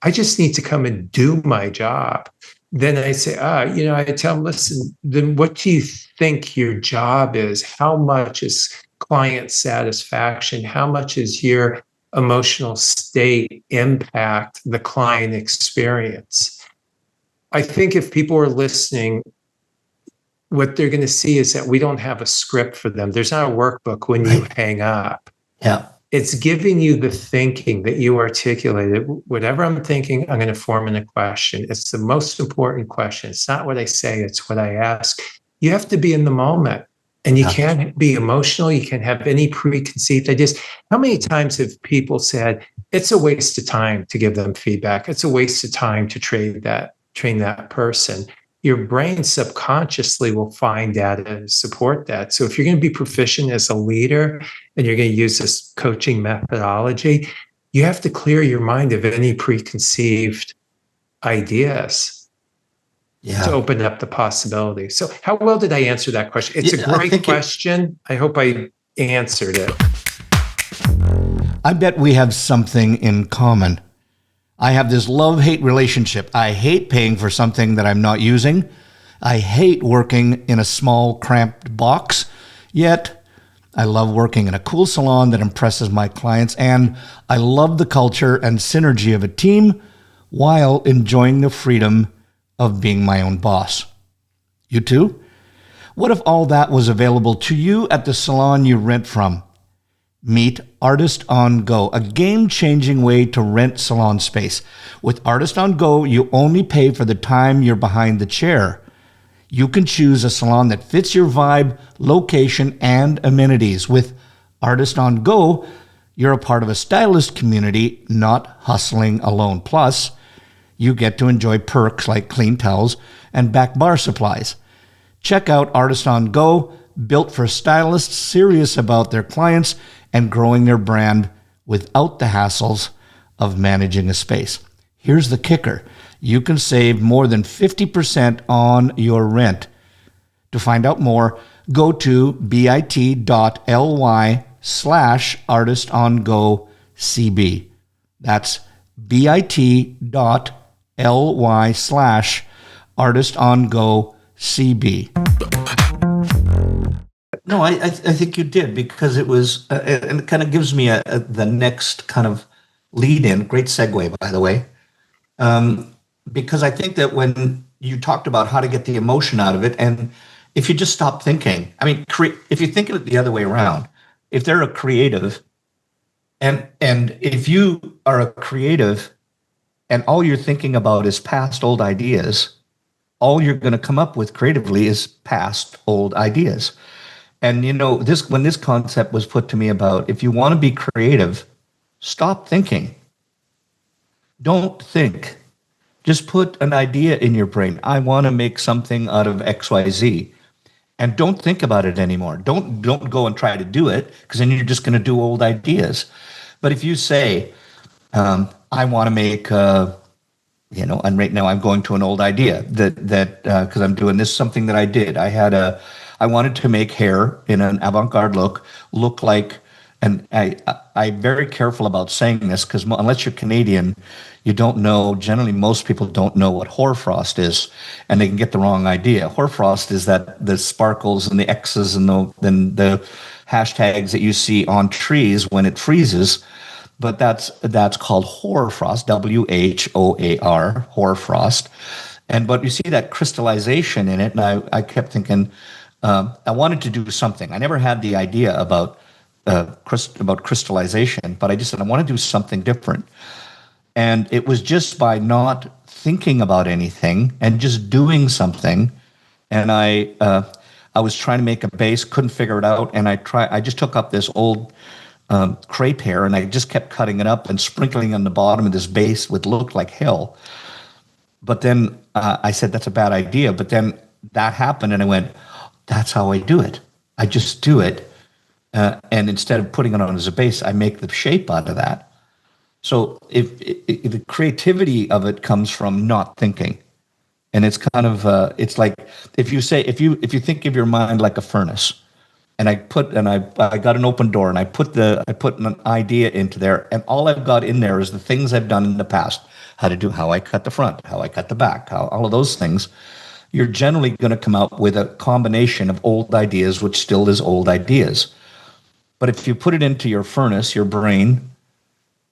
I just need to come and do my job. Then I say, I tell them, listen, then what do you think your job is? How much is client satisfaction? How much is your emotional state impact the client experience? I think if people are listening, what they're going to see is that we don't have a script for them. There's not a workbook when you Right. hang up. Yeah. It's giving you the thinking that you articulated. Whatever I'm thinking, I'm going to form in a question. It's the most important question. It's not what I say, it's what I ask. You have to be in the moment and you Yeah. can't be emotional. You can't have any preconceived ideas. How many times have people said it's a waste of time to give them feedback? It's a waste of time to train that person. Your brain subconsciously will find data to support that. So if you're going to be proficient as a leader, and you're going to use this coaching methodology, you have to clear your mind of any preconceived ideas to Yeah. open up the possibility. So, how well did I answer that question? It's a Yeah, I great think it, question. I hope I answered it. I bet we have something in common. I have this love-hate relationship. I hate paying for something that I'm not using. I hate working in a small, cramped box. Yet, I love working in a cool salon that impresses my clients, and I love the culture and synergy of a team while enjoying the freedom of being my own boss. You too? What if all that was available to you at the salon you rent from? Meet Artist on Go, a game-changing way to rent salon space. With Artist on Go, you only pay for the time you're behind the chair. You can choose a salon that fits your vibe, location, and amenities. With Artist on Go, you're a part of a stylist community, not hustling alone. Plus, you get to enjoy perks like clean towels and back bar supplies. Check out Artist on Go, built for stylists serious about their clients and growing their brand without the hassles of managing a space. Here's the kicker. You can save more than 50% on your rent. To find out more, go to bit.ly/artistongocb. That's bit.ly/artistongocb. No, I think you did because it was, and it kind of gives me the next kind of lead in. Great segue, by the way. Because I think that when you talked about how to get the emotion out of it, and if you just stop thinking, I mean, if you think of it the other way around, if they're a creative, and if you are a creative and all you're thinking about is past old ideas, all you're going to come up with creatively is past old ideas. And this when this concept was put to me about if you want to be creative, stop thinking. Don't think. Just put an idea in your brain. I want to make something out of XYZ. And don't think about it anymore. Don't go and try to do it, because then you're just going to do old ideas. But if you say, I want to make and right now I'm going to an old idea that because I'm doing this, something that I did. I wanted to make hair in an avant-garde look like, and I'm very careful about saying this because unless you're Canadian, you don't know. Generally, most people don't know what hoarfrost is, and they can get the wrong idea. Hoarfrost is that the sparkles and the X's and the hashtags that you see on trees when it freezes. But that's called hoarfrost, WHOAR, hoarfrost. But you see that crystallization in it, and I kept thinking, I wanted to do something. I never had the idea about crystallization, but I just said I want to do something different. And it was just by not thinking about anything and just doing something. And I was trying to make a base, couldn't figure it out, and I just took up this old crepe hair, and I just kept cutting it up and sprinkling on the bottom of this base, which looked like hell. But then I said, that's a bad idea. But then that happened, and I went, that's how I do it. I just do it. And instead of putting it on as a base, I make the shape out of that. So if the creativity of it comes from not thinking. And it's kind of, it's like, if you think of your mind like a furnace, and I got an open door, and I put an idea into there, and all I've got in there is the things I've done in the past, how I cut the front, how I cut the back, how all of those things. You're generally going to come up with a combination of old ideas, which still is old ideas. But if you put it into your furnace, your brain,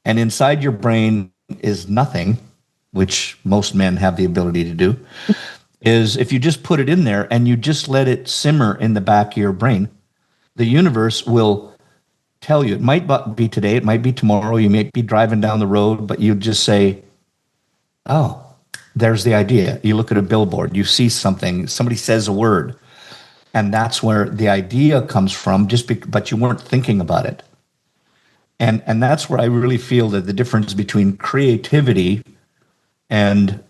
and inside your brain is nothing, which most men have the ability to do, is if you just put it in there and you just let it simmer in the back of your brain, the universe will tell you. It might be today, it might be tomorrow, you may be driving down the road, but you just say, oh, there's the idea. You look at a billboard, you see something, somebody says a word, and that's where the idea comes from, but you weren't thinking about it. And that's where I really feel that the difference between creativity and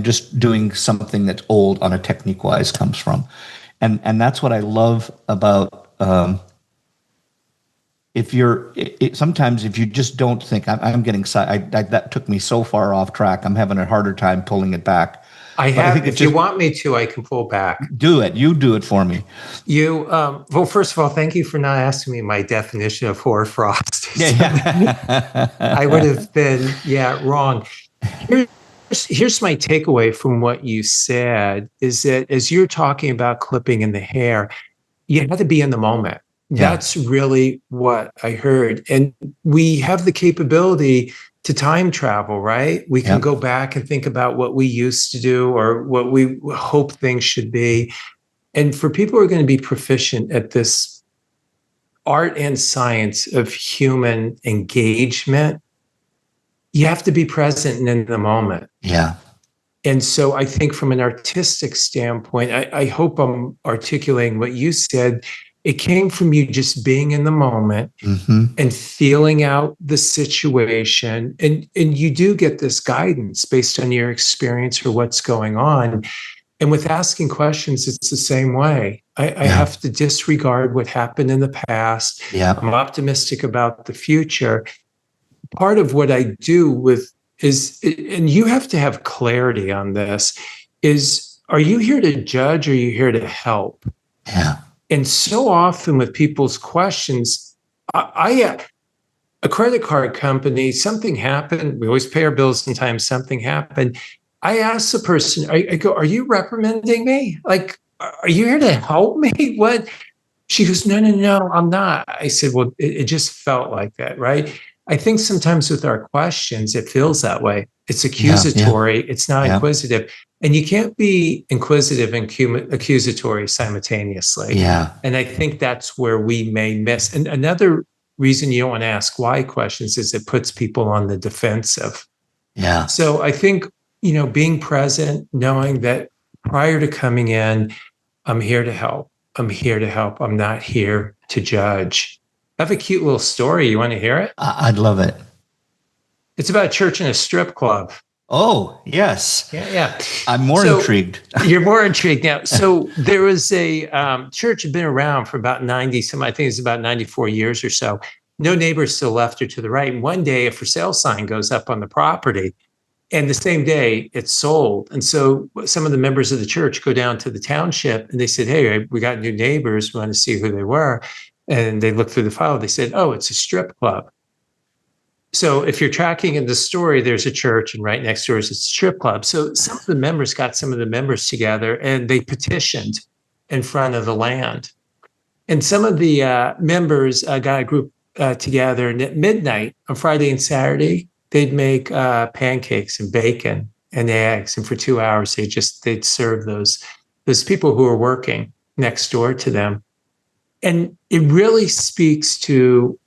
just doing something that's old on a technique-wise comes from. And that's what I love about sometimes if you just don't think, I'm getting that took me so far off track. I'm having a harder time pulling it back. If you want me to, I can pull back. Do it. You do it for me. Well, first of all, thank you for not asking me my definition of hoarfrost. Yeah. I would have been, wrong. Here's my takeaway from what you said is that as you're talking about clipping in the hair, you had to be in the moment. Yeah. That's really what I heard. And we have the capability to time travel, right? We can go back and think about what we used to do or what we hope things should be. And for people who are going to be proficient at this art and science of human engagement, you have to be present and in the moment. Yeah. And so I think from an artistic standpoint, I hope I'm articulating what you said. It came from you just being in the moment and feeling out the situation. And you do get this guidance based on your experience or what's going on. And with asking questions, it's the same way. I have to disregard what happened in the past. Yeah. I'm optimistic about the future. Part of what I do is, and you have to have clarity on this, is are you here to judge or are you here to help? Yeah. And so often with people's questions, a credit card company, something happened. We always pay our bills in time. Something happened. I ask the person, I go, are you reprimanding me? Like, are you here to help me? What? She goes, no, I'm not. I said, well, it just felt like that, right? I think sometimes with our questions, it feels that way. It's Yeah. Yeah. accusatory. It's not Yeah. inquisitive. And you can't be inquisitive and accusatory simultaneously. Yeah. And I think that's where we may miss. And another reason you don't want to ask why questions is it puts people on the defensive. Yeah. So I think, being present, knowing that prior to coming in, I'm here to help. I'm here to help. I'm not here to judge. I have a cute little story. You want to hear it? I'd love it. It's about a church and a strip club. Oh, yes. Yeah, yeah. I'm more So intrigued. you're more intrigued now. So there was a church had been around for about 90 some, I think it's about 94 years or so. No neighbors to the left or to the right. And one day a for sale sign goes up on the property. And the same day it's sold. And so some of the members of the church go down to the township and they said, hey, we got new neighbors. We want to see who they were. And they looked through the file. They said, oh, it's a strip club. So if you're tracking in the story, there's a church and right next door is a strip club. So some of the members got some of the members together and they petitioned in front of the land. And some of the members got a group together, and at midnight on Friday and Saturday, they'd make pancakes and bacon and eggs. And for 2 hours, they'd serve those people who were working next door to them. And it really speaks to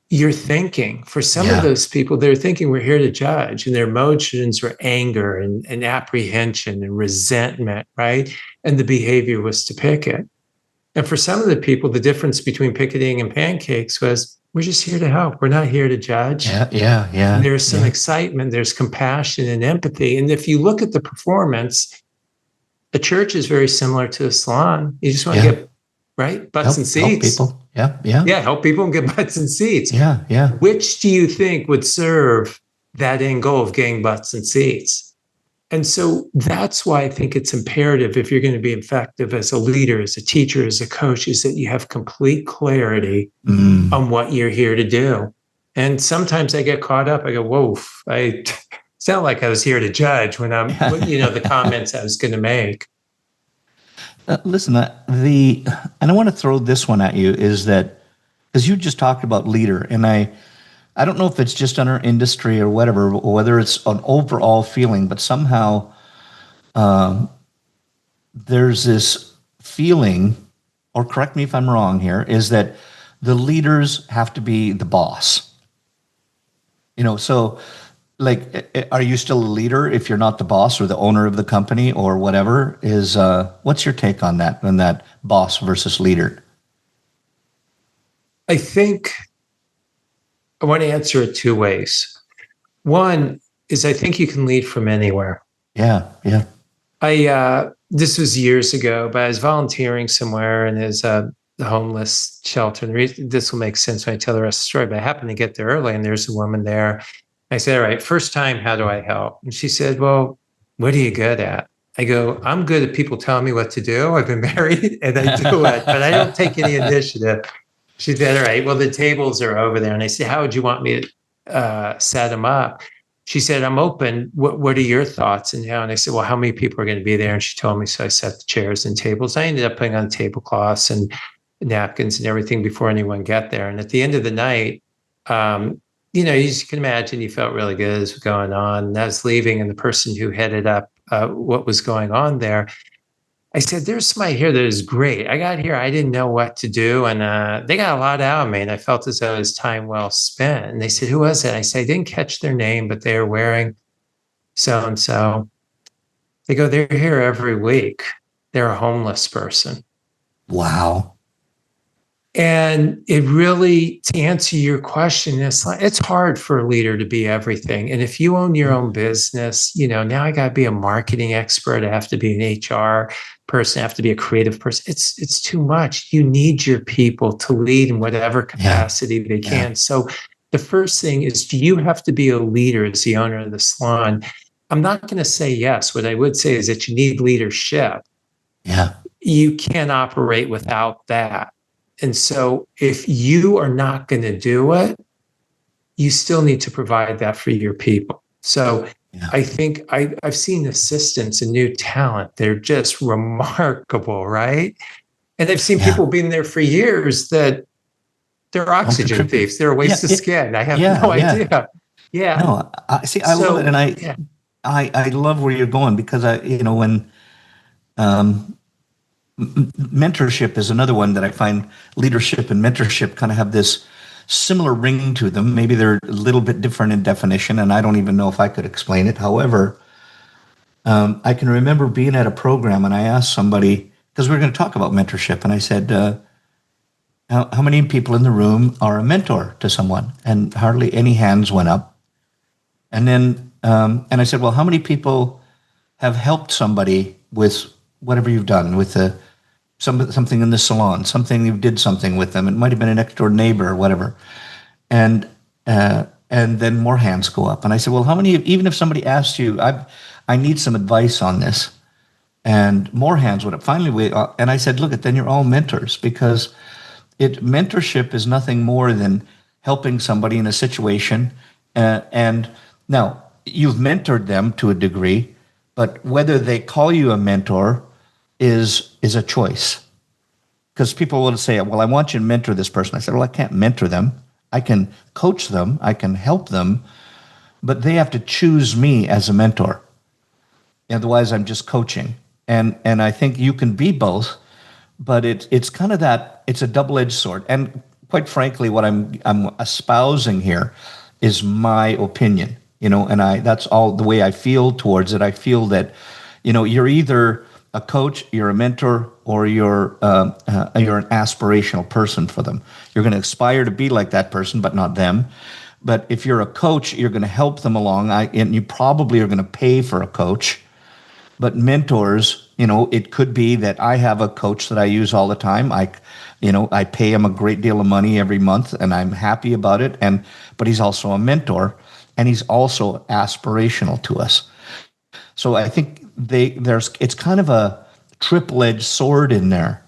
your thinking. For some of those people, they're thinking we're here to judge, and their emotions were anger and apprehension and resentment, right? And the behavior was to picket. And for some of the people, the difference between picketing and pancakes was we're just here to help. We're not here to judge. Yeah. And there's some excitement, there's compassion and empathy. And if you look at the performance, a church is very similar to a salon. You just want to get butts and seats. Help people. Yeah. Help people and get butts and seats. Yeah. Which do you think would serve that end goal of getting butts and seats? And so that's why I think it's imperative, if you're going to be effective as a leader, as a teacher, as a coach, is that you have complete clarity on what you're here to do. And sometimes I get caught up. I go, whoa, it's not like I was here to judge when I'm, the comments I was going to make. Listen, and I want to throw this one at you, is that, because you just talked about leader, and I don't know if it's just on our industry or whatever, or whether it's an overall feeling, but somehow there's this feeling, or correct me if I'm wrong here, is that the leaders have to be the boss. So like, are you still a leader if you're not the boss or the owner of the company or whatever? What's your take on that boss versus leader? I think I want to answer it two ways. One is I think you can lead from anywhere. Yeah. This was years ago, but I was volunteering somewhere, and there's the homeless shelter. And this will make sense when I tell the rest of the story, but I happened to get there early, and there's a woman there. I said, all right, first time, how do I help? And she said, well, what are you good at? I go, I'm good at people telling me what to do. I've been married and I do it, but I don't take any initiative. She said, all right, well, the tables are over there. And I said, how would you want me to set them up? She said, I'm open. What are your thoughts? And I said, well, how many people are going to be there? And she told me, so I set the chairs and tables. I ended up putting on tablecloths and napkins and everything before anyone got there. And at the end of the night, you can imagine you felt really good as was going on. And I was leaving, and the person who headed up what was going on there, I said, there's somebody here that is great. I got here, I didn't know what to do. And they got a lot out of me. And I felt as though it was time well spent. And they said, who was it? I said, I didn't catch their name, but they were wearing so-and-so. They go, they're here every week. They're a homeless person. Wow. And it really, to answer your question, it's hard for a leader to be everything. And if you own your own business, now I got to be a marketing expert. I have to be an HR person. I have to be a creative person. It's too much. You need your people to lead in whatever capacity they can. So the first thing is, do you have to be a leader as the owner of the salon? I'm not going to say yes. What I would say is that you need leadership. Yeah. You can't operate without that. And so if you are not going to do it, you still need to provide that for your people. So I think I've seen assistants and new talent. They're just remarkable, right? And I've seen people being there for years that they're oxygen thieves. They're a waste of skin. I have no idea. Yeah. No, I love it. And I love where you're going because when um, mentorship is another one that I find leadership and mentorship kind of have this similar ring to them. Maybe they're a little bit different in definition, and I don't even know if I could explain it. However, I can remember being at a program and I asked somebody, because we were going to talk about mentorship, and I said, how many people in the room are a mentor to someone? And hardly any hands went up. And then, and I said, well, how many people have helped somebody with whatever you've done with something in the salon, something you did something with them? It might have been a next door neighbor or whatever. And then more hands go up. And I said, well, how many, even if somebody asked you, I need some advice on this, and more hands went up. Finally, and I said, look, then you're all mentors, because mentorship is nothing more than helping somebody in a situation. And now you've mentored them to a degree, but whether they call you a mentor is a choice. Because people will say, well, I want you to mentor this person. I said, well, I can't mentor them. I can coach them. I can help them, but they have to choose me as a mentor. Otherwise, I'm just coaching. And I think you can be both, but it's kind of that, it's a double-edged sword. And quite frankly, what I'm espousing here is my opinion, and that's all the way I feel towards it. I feel that, you're either a coach, you're a mentor, or you're an aspirational person for them. You're going to aspire to be like that person, but not them. But if you're a coach, you're going to help them along, and you probably are going to pay for a coach. But mentors, it could be that I have a coach that I use all the time. I pay him a great deal of money every month, and I'm happy about it. But he's also a mentor, and he's also aspirational to us. So I think it's kind of a triple-edged sword in there.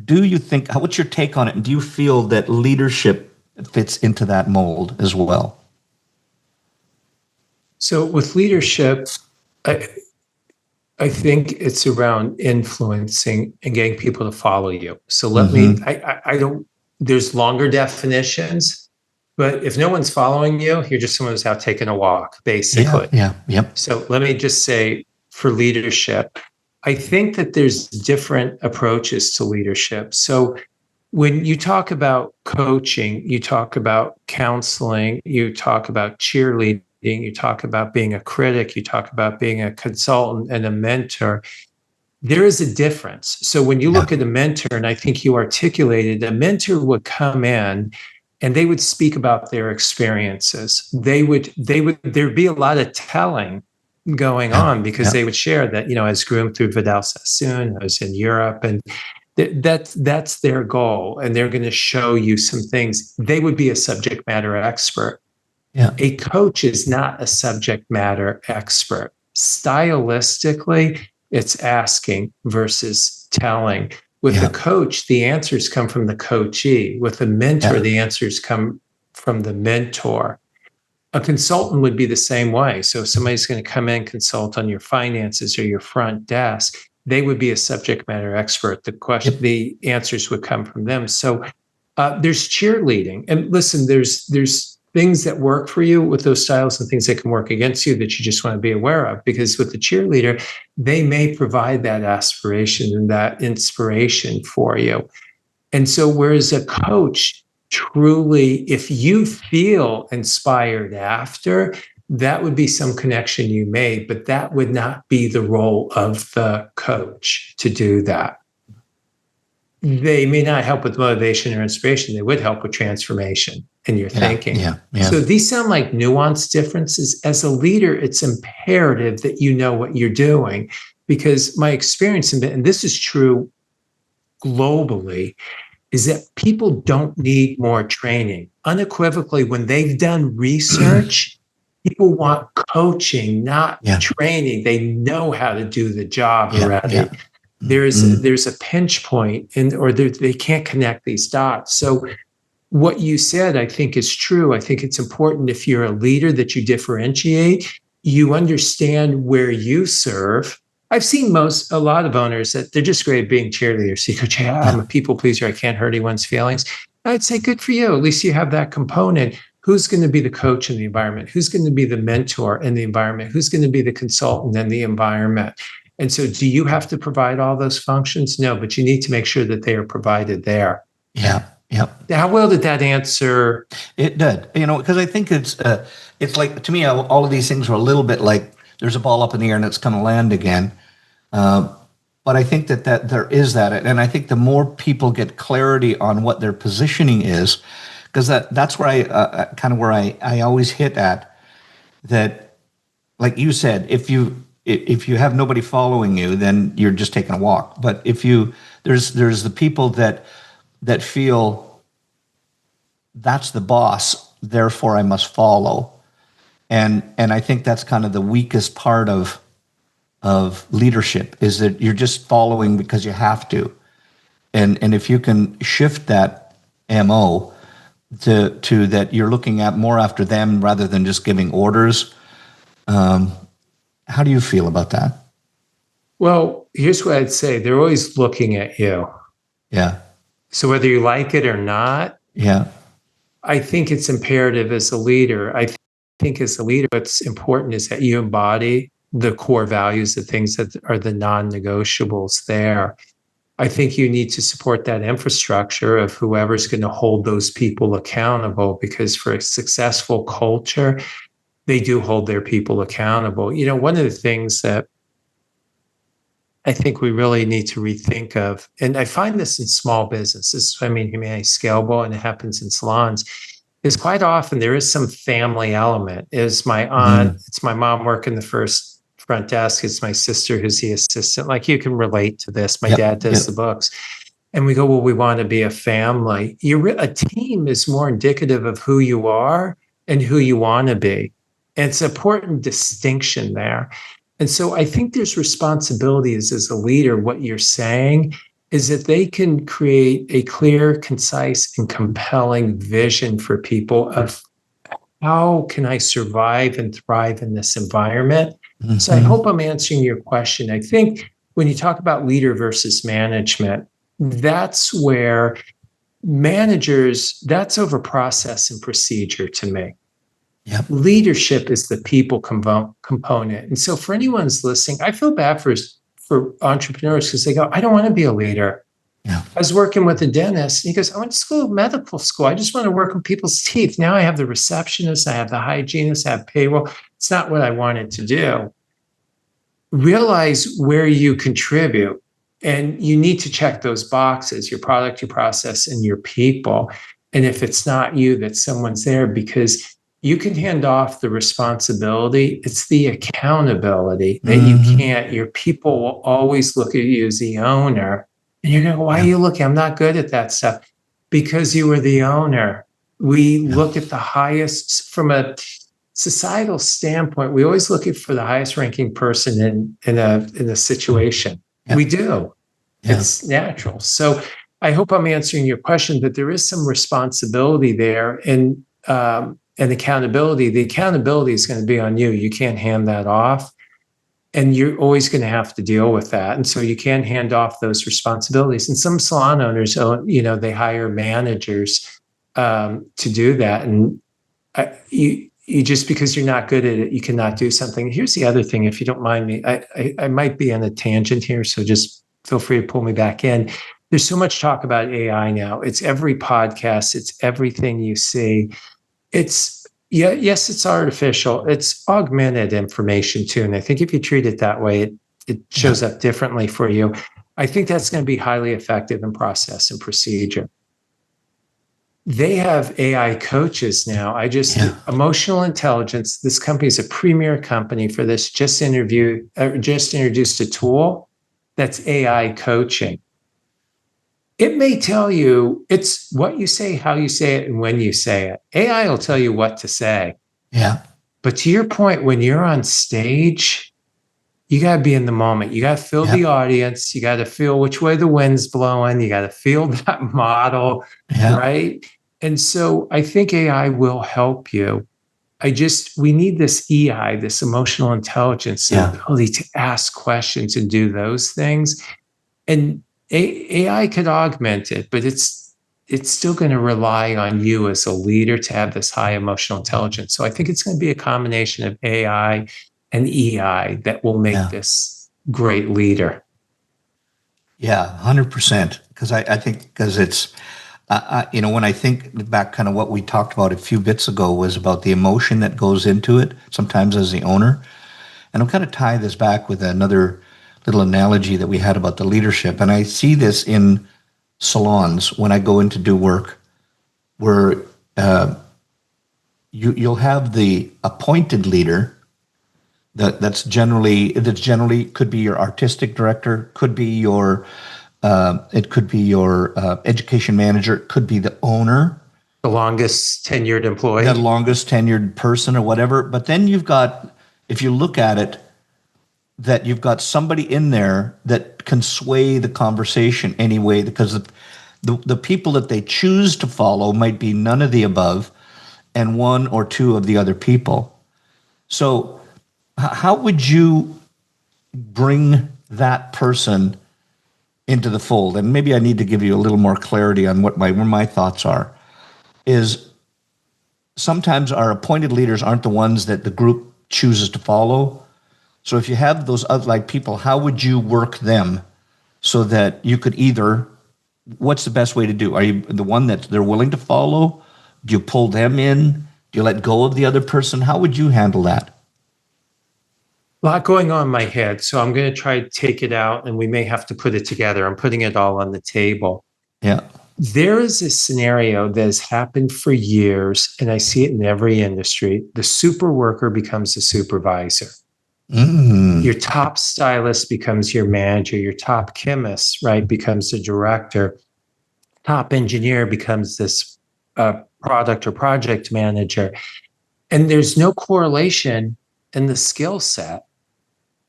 Do you think? What's your take on it? And do you feel that leadership fits into that mold as well? So with leadership, I think it's around influencing and getting people to follow you. So I don't, there's longer definitions, but if no one's following you, you're just someone who's out taking a walk, basically. Yep. So let me just say, for leadership, I think that there's different approaches to leadership. So when you talk about coaching, you talk about counseling, you talk about cheerleading, you talk about being a critic, you talk about being a consultant and a mentor. There is a difference. So when you look at a mentor, and I think you articulated, a mentor would come in and they would speak about their experiences. There'd be a lot of telling going on, because they would share that, I was groomed through Vidal Sassoon, I was in Europe, and that's their goal. And they're going to show you some things. They would be a subject matter expert. Yeah. A coach is not a subject matter expert. Stylistically, it's asking versus telling. With the coach, the answers come from the coachee. With the mentor, the answers come from the mentor. A consultant would be the same way. So if somebody's going to come in and consult on your finances or your front desk, they would be a subject matter expert. The answers would come from them. So there's cheerleading. And listen, there's things that work for you with those styles and things that can work against you that you just want to be aware of. Because with the cheerleader, they may provide that aspiration and that inspiration for you. And so whereas a coach, truly, if you feel inspired after, that would be some connection you made, but that would not be the role of the coach to do that. They may not help with motivation or inspiration. They would help with transformation in your thinking. Yeah. So these sound like nuanced differences. As a leader, it's imperative that you know what you're doing, because my experience, and this is true globally, is that people don't need more training. Unequivocally, when they've done research, people want coaching, not training. They know how to do the job already. There's a pinch point, or they can't connect these dots. So what you said, I think, is true. I think it's important, if you're a leader, that you differentiate. You understand where you serve. I've seen a lot of owners that they're just great at being cheerleaders. You go, I'm a people pleaser. I can't hurt anyone's feelings. I'd say, good for you. At least you have that component. who's going to be the coach in the environment? Who's going to be the mentor in the environment? Who's going to be the consultant in the environment? And so do you have to provide all those functions? No, but you need to make sure that they are provided there. Yeah. Yeah. How well did that answer? It did, because I think it's like, to me, all of these things are a little bit like there's a ball up in the air and it's going to land again. But I think that there is that. And I think the more people get clarity on what their positioning is, because that's where I always hit at that, like you said, if you have nobody following you, then you're just taking a walk. But if there's the people that feel that's the boss, therefore I must follow. And I think that's kind of the weakest part of leadership, is that you're just following because you have to. And if you can shift that MO to that you're looking at more after them rather than just giving orders, how do you feel about that? Well, here's what I'd say. They're always looking at you. Yeah. So whether you like it or not, yeah, I think it's imperative as a leader. I think as a leader, what's important is that you embody the core values, the things that are the non-negotiables there. I think you need to support that infrastructure of whoever's going to hold those people accountable, because for a successful culture, they do hold their people accountable. One of the things that I think we really need to rethink of, and I find this in small businesses, humanity scalable, and it happens in salons, is quite often there is some family element. Is my aunt, it's my mom working the front desk, it's my sister who's the assistant. Like, you can relate to this. My dad does the books. And we go, well, we want to be a family. A team is more indicative of who you are and who you want to be. And it's an important distinction there. And so I think there's responsibilities as a leader. What you're saying is that they can create a clear, concise, and compelling vision for people of how can I survive and thrive in this environment. Mm-hmm. So I hope I'm answering your question. I think when you talk about leader versus management, that's where managers, that's over process and procedure to me. Yep. Leadership is the people component. And so for anyone who's listening, I feel bad for entrepreneurs, because they go, I don't want to be a leader. Yeah. I was working with a dentist, and he goes, I went to medical school. I just want to work with people's teeth. Now I have the receptionist, I have the hygienist, I have payroll. It's not what I wanted to do. Realize where you contribute, and you need to check those boxes: your product, your process, and your people. And if it's not you, that someone's there, because you can hand off the responsibility. It's the accountability that you can't. Your people will always look at you as the owner. And you're going to go, why are you looking? I'm not good at that stuff. Because you were the owner. We look at the highest, from a societal standpoint, we always look for the highest ranking person in a situation. Yeah. We do. Yeah. It's natural. So I hope I'm answering your question, that there is some responsibility there. And accountability. The accountability is going to be on you. You can't hand that off. And you're always going to have to deal with that. And so you can't hand off those responsibilities. And some salon owners, they hire managers to do that. And you just, because you're not good at it, you cannot do something. Here's the other thing, if you don't mind me, I might be on a tangent here, so just feel free to pull me back in. There's so much talk about AI now. It's every podcast. It's everything you see. Yes, it's artificial. It's augmented information too. And I think if you treat it that way, it shows up differently for you. I think that's going to be highly effective in process and procedure. They have AI coaches now. Emotional Intelligence, this company is a premier company for this, just introduced a tool that's AI coaching. It may tell you, it's what you say, how you say it, and when you say it. AI will tell you what to say. Yeah. But to your point, when you're on stage, you got to be in the moment. You got to feel the audience. You got to feel which way the wind's blowing. You got to feel that model, right? And so I think AI will help you. We need this EI, this emotional intelligence, the ability to ask questions and do those things. And AI could augment it, but it's it's still going to rely on you as a leader to have this high emotional intelligence. So I think it's going to be a combination of AI and EI that will make this great leader. Yeah, 100%. Because I think because it's, when I think back, kind of what we talked about a few bits ago was about the emotion that goes into it, sometimes as the owner. And I'll kind of tie this back with another little analogy that we had about the leadership. And I see this in salons when I go in to do work, where you'll have the appointed leader that's generally could be your artistic director, could be your it could be your education manager, it could be the owner, The longest tenured employee. the longest tenured person or whatever. But then you've got, if you look at it, that you've got somebody in there that can sway the conversation anyway, because the people that they choose to follow might be none of the above and one or two of the other people. So how would you bring that person into the fold? And maybe I need to give you a little more clarity on where my thoughts are. Is sometimes our appointed leaders aren't the ones that the group chooses to follow. So if you have those other people, how would you work them so that you could either, what's the best way to do? Are you the one that they're willing to follow? Do you pull them in? Do you let go of the other person? How would you handle that? A lot going on in my head. So I'm going to try to take it out and we may have to put it together. I'm putting it all on the table. Yeah. There is a scenario that has happened for years, and I see it in every industry. The super worker becomes a supervisor. Your top stylist becomes your manager. Your top chemist, right, becomes the director. Top engineer becomes this product or project manager. And there's no correlation in the skill set.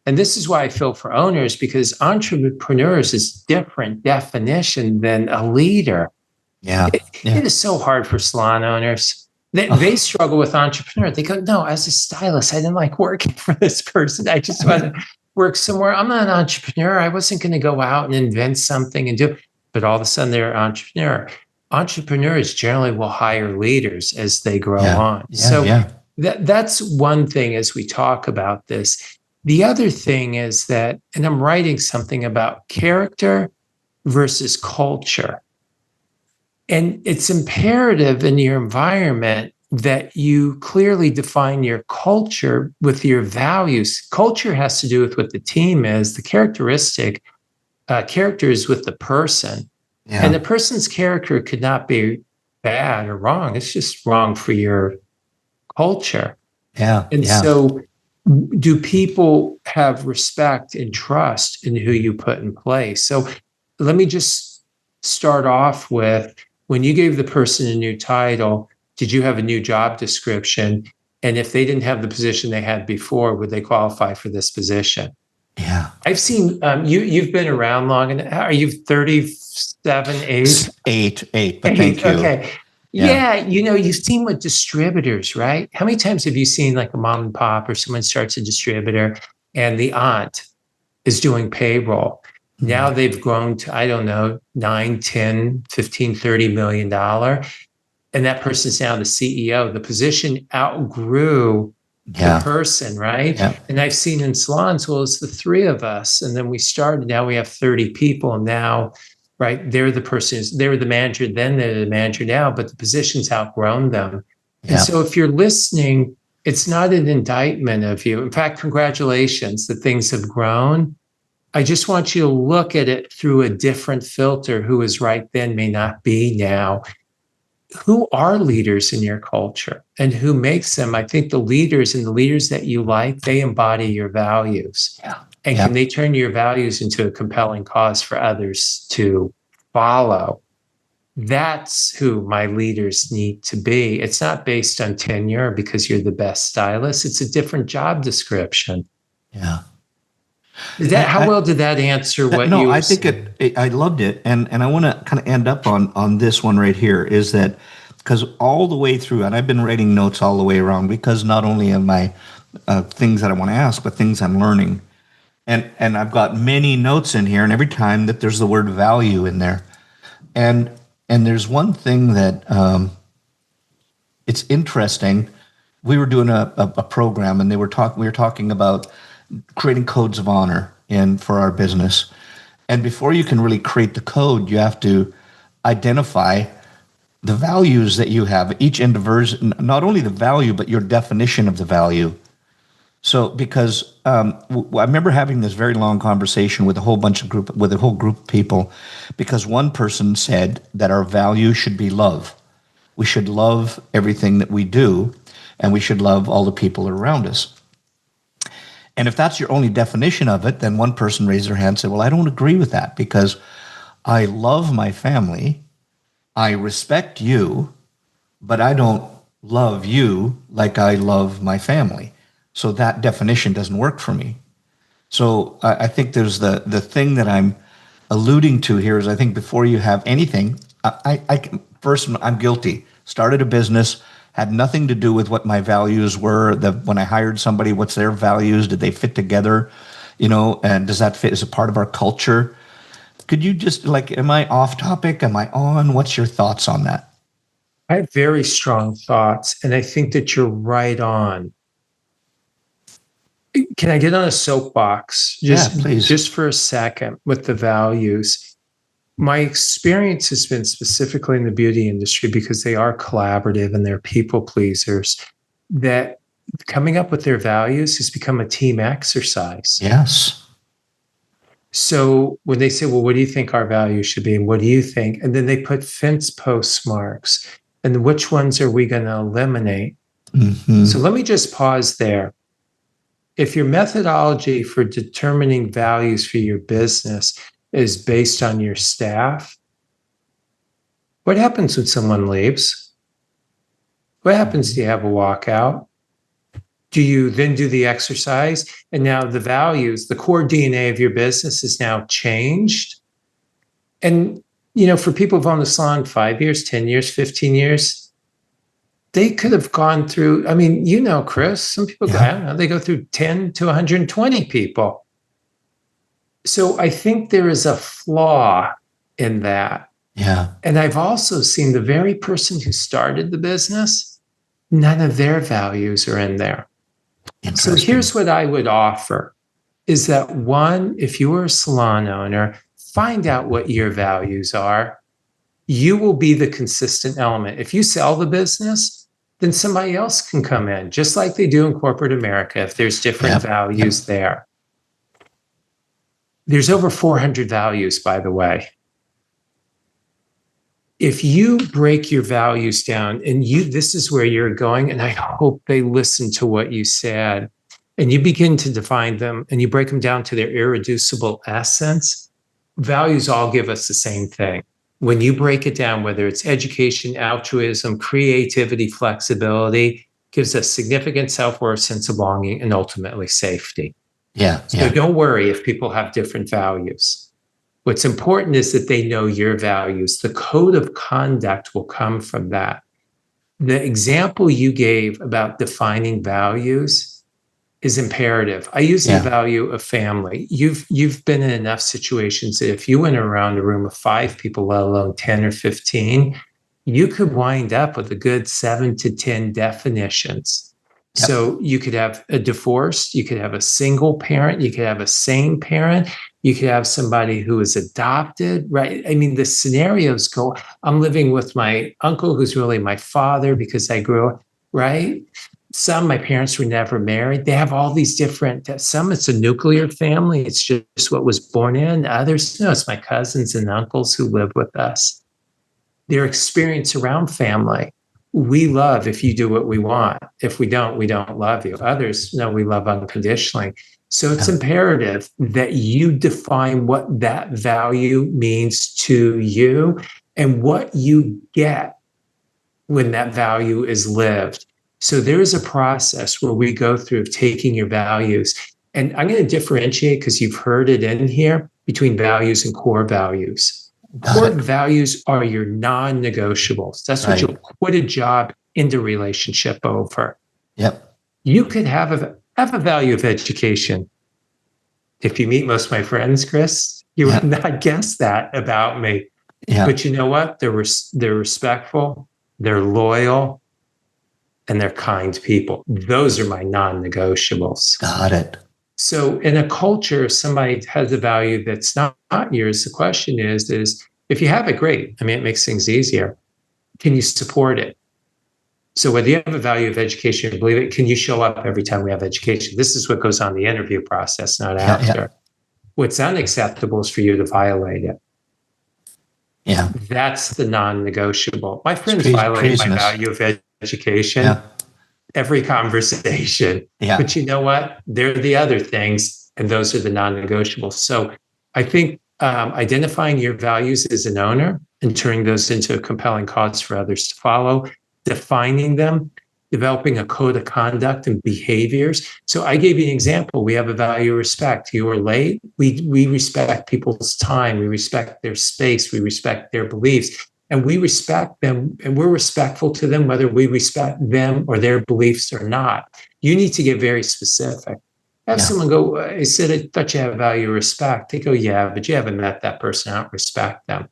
And this is why I feel for owners, because entrepreneurs is different definition than a leader. Yeah. It is so hard for salon owners. They struggle with entrepreneur. They go, no, as a stylist, I didn't like working for this person. I just want to work somewhere. I'm not an entrepreneur. I wasn't going to go out and invent something and do. But all of a sudden, they're an entrepreneur. Entrepreneurs generally will hire leaders as they grow on. That's one thing as we talk about this. The other thing is that, and I'm writing something about character versus culture. And it's imperative in your environment that you clearly define your culture with your values. Culture has to do with what the team is. The character is with the person. Yeah. And the person's character could not be bad or wrong. It's just wrong for your culture. Yeah. And so do people have respect and trust in who you put in place? So let me just start off with, when you gave the person a new title, did you have a new job description? And if they didn't have the position they had before, would they qualify for this position? Yeah. I've seen, you've been around long, and are you 37, 8? Eight, but thank you. Okay. Yeah, you've seen with distributors, right? How many times have you seen like a mom and pop or someone starts a distributor and the aunt is doing payroll? Mm-hmm. Now they've grown to, I don't know, 9, 10, 15, $30 million. And that person's now the CEO. The position outgrew the person, right? Yeah. And I've seen in salons, well, it's the three of us. And then we started, now we have 30 people. And now, right, they're the manager, then they're the manager now, but the position's outgrown them. Yeah. And so if you're listening, it's not an indictment of you. In fact, congratulations that things have grown. I just want you to look at it through a different filter. Who is right then may not be now. Who are leaders in your culture and who makes them? I think the leaders that you like, they embody your values. Yeah. And can they turn your values into a compelling cause for others to follow? That's who my leaders need to be. It's not based on tenure because you're the best stylist. It's a different job description. Yeah. How well did that answer what you were saying? I think I loved it. And I want to kind of end up on this one right here, is that because all the way through, and I've been writing notes all the way around, because not only am I things that I want to ask, but things I'm learning. And I've got many notes in here, and every time that there's the word value in there. And And there's one thing that it's interesting. We were doing a program, and we were talking about creating codes of honor for our business. And before you can really create the code, you have to identify the values that you have, each individual, not only the value, but your definition of the value. So, because I remember having this very long conversation with a whole group of people, because one person said that our value should be love. We should love everything that we do, and we should love all the people around us. And if that's your only definition of it, then one person raised their hand and said, well, I don't agree with that, because I love my family, I respect you, but I don't love you like I love my family. So that definition doesn't work for me. So I think there's the thing that I'm alluding to here is, I think before you have anything, first, I'm guilty. Started a business, had nothing to do with what my values were. When I hired somebody, what's their values? Did they fit together? And does that fit as a part of our culture? Could you just, am I off topic? Am I on? What's your thoughts on that? I have very strong thoughts, and I think that you're right on. Can I get on a soapbox? Yeah, please. Just for a second with the values. My experience has been specifically in the beauty industry, because they are collaborative and they're people pleasers, that coming up with their values has become a team exercise. Yes. So when they say, well, what do you think our values should be? And what do you think? And then they put fence post marks. And which ones are we going to eliminate? Mm-hmm. So let me just pause there. If your methodology for determining values for your business is based on your staff, what happens when someone leaves? What happens? Do you have a walkout? Do you then do the exercise? And now the values, the core DNA of your business is now changed. And, for people who've owned the salon 5 years, 10 years, 15 years, they could have gone through, Chris, some people, I don't know, they go through 10 to 120 people. So I think there is a flaw in that. Yeah. And I've also seen the very person who started the business, none of their values are in there. So here's what I would offer is that, one, if you are a salon owner, find out what your values are. You will be the consistent element. If you sell the business, then somebody else can come in, just like they do in corporate America, if there's different values there. There's over 400 values, by the way. If you break your values down, and this is where you're going, and I hope they listen to what you said, and you begin to define them, and you break them down to their irreducible essence, values all give us the same thing. When you break it down, whether it's education, altruism, creativity, flexibility, gives us significant self-worth, sense of belonging, and ultimately safety. So don't worry if people have different values. What's important is that they know your values. The code of conduct will come from that. The example you gave about defining values is imperative. I use the value of family. You've been in enough situations that if you went around a room of 5 people, let alone 10 or 15, you could wind up with a good 7 to 10 definitions. So you could have a divorce, you could have a single parent, you could have a same parent, you could have somebody who is adopted, right? The scenarios go, I'm living with my uncle who's really my father because I grew up, right? Some, my parents were never married. They have all these different, some it's a nuclear family. It's just what was born in. Others, no, it's my cousins and uncles who live with us. Their experience around family. We love if you do what we want. If we don't love you. Others, no, we love unconditionally. So it's imperative that you define what that value means to you and what you get when that value is lived. So there is a process where we go through taking your values. And I'm going to differentiate, because you've heard it in here, between values and core values. Core values are your non-negotiables. That's what you'll quit a job into relationship over. You could have a value of education. If you meet most of my friends, Chris, you would not guess that about me. Yeah. But you know what? They're respectful, they're loyal, and they're kind people. Those are my non-negotiables. Got it. So in a culture, if somebody has a value that's not yours, the question is if you have it, great. I mean, it makes things easier. Can you support it? So whether you have a value of education or believe it, can you show up every time we have education? This is what goes on in the interview process, not Yeah. after. Yeah. What's unacceptable is for you to violate it. Yeah. That's the non-negotiable. My friends It's violate my treasonous. value of education Yeah. every conversation. Yeah. But you know what? They're the other things, and those are the non-negotiables. So I think identifying your values as an owner and turning those into a compelling cause for others to follow, defining them, developing a code of conduct and behaviors. So I gave you an example. We have a value of respect. You were late. We respect people's time. We respect their space. We respect their beliefs. And we respect them and we're respectful to them, whether we respect them or their beliefs or not. You need to get very specific. Have Yeah. someone go, I said, I thought you have value of respect. They go, yeah, but you haven't met that person. I don't respect them.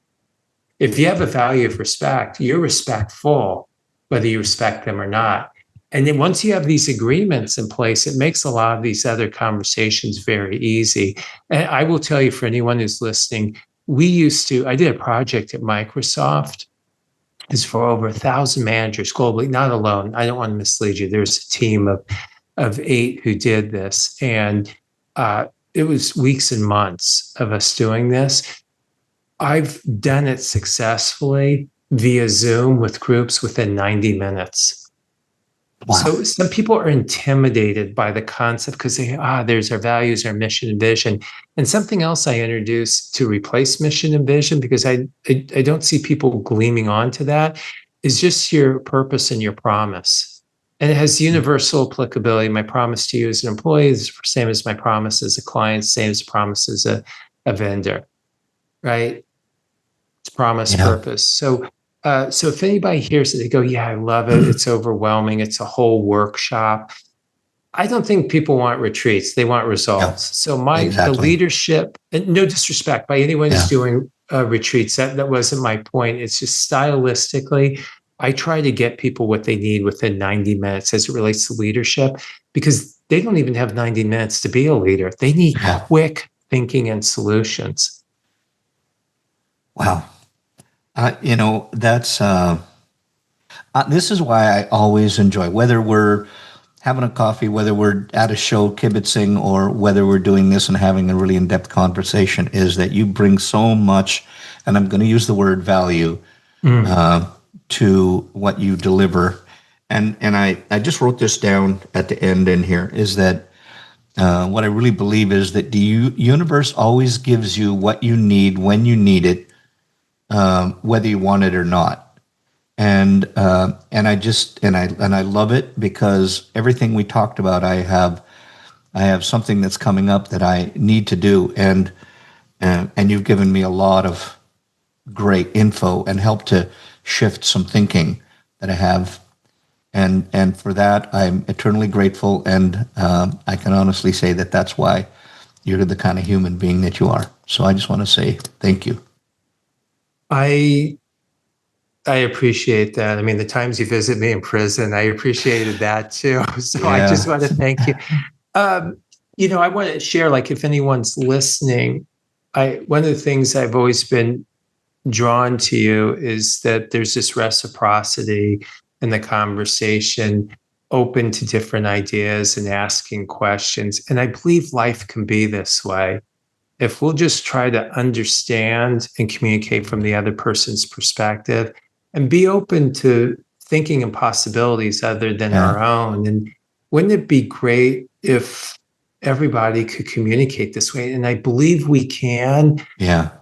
If you have a value of respect, you're respectful, whether you respect them or not. And then once you have these agreements in place, it makes a lot of these other conversations very easy. And I will tell you, for anyone who's listening, I did a project at Microsoft. It's for over 1,000 managers globally, not alone. I don't want to mislead you. There's a team of 8 who did this. And it was weeks and months of us doing this. I've done it successfully via Zoom with groups within 90 minutes. Wow. So some people are intimidated by the concept because there's our values, our mission and vision. And something else I introduced to replace mission and vision, because I don't see people gleaming onto that, is just your purpose and your promise. And it has universal applicability. My promise to you as an employee is the same as my promise as a client, same as promise as a vendor, right? It's promise, purpose. So if anybody hears it, they go, yeah, I love it. It's overwhelming. It's a whole workshop. I don't think people want retreats. They want results. Yeah, So the exactly. leadership, and no disrespect by anyone who's doing retreats. That wasn't my point. It's just stylistically, I try to get people what they need within 90 minutes as it relates to leadership, because they don't even have 90 minutes to be a leader. They need quick thinking and solutions. Wow. That's this is why I always enjoy, whether we're having a coffee, whether we're at a show kibitzing, or whether we're doing this and having a really in-depth conversation, is that you bring so much, and I'm going to use the word value, to what you deliver. And I just wrote this down at the end in here, is that what I really believe is that the universe always gives you what you need when you need it, whether you want it or not. And I love it, because everything we talked about, I have something that's coming up that I need to do, and you've given me a lot of great info and help to shift some thinking that I have, and for that I'm eternally grateful, and I can honestly say that that's why you're the kind of human being that you are. So I just want to say thank you. I appreciate that. I mean, the times you visit me in prison, I appreciated that too. So I just want to thank you. I want to share, like, if anyone's listening, one of the things I've always been drawn to you is that there's this reciprocity in the conversation, open to different ideas and asking questions. And I believe life can be this way. If we'll just try to understand and communicate from the other person's perspective and be open to thinking and possibilities other than our own. And wouldn't it be great if everybody could communicate this way? And I believe we can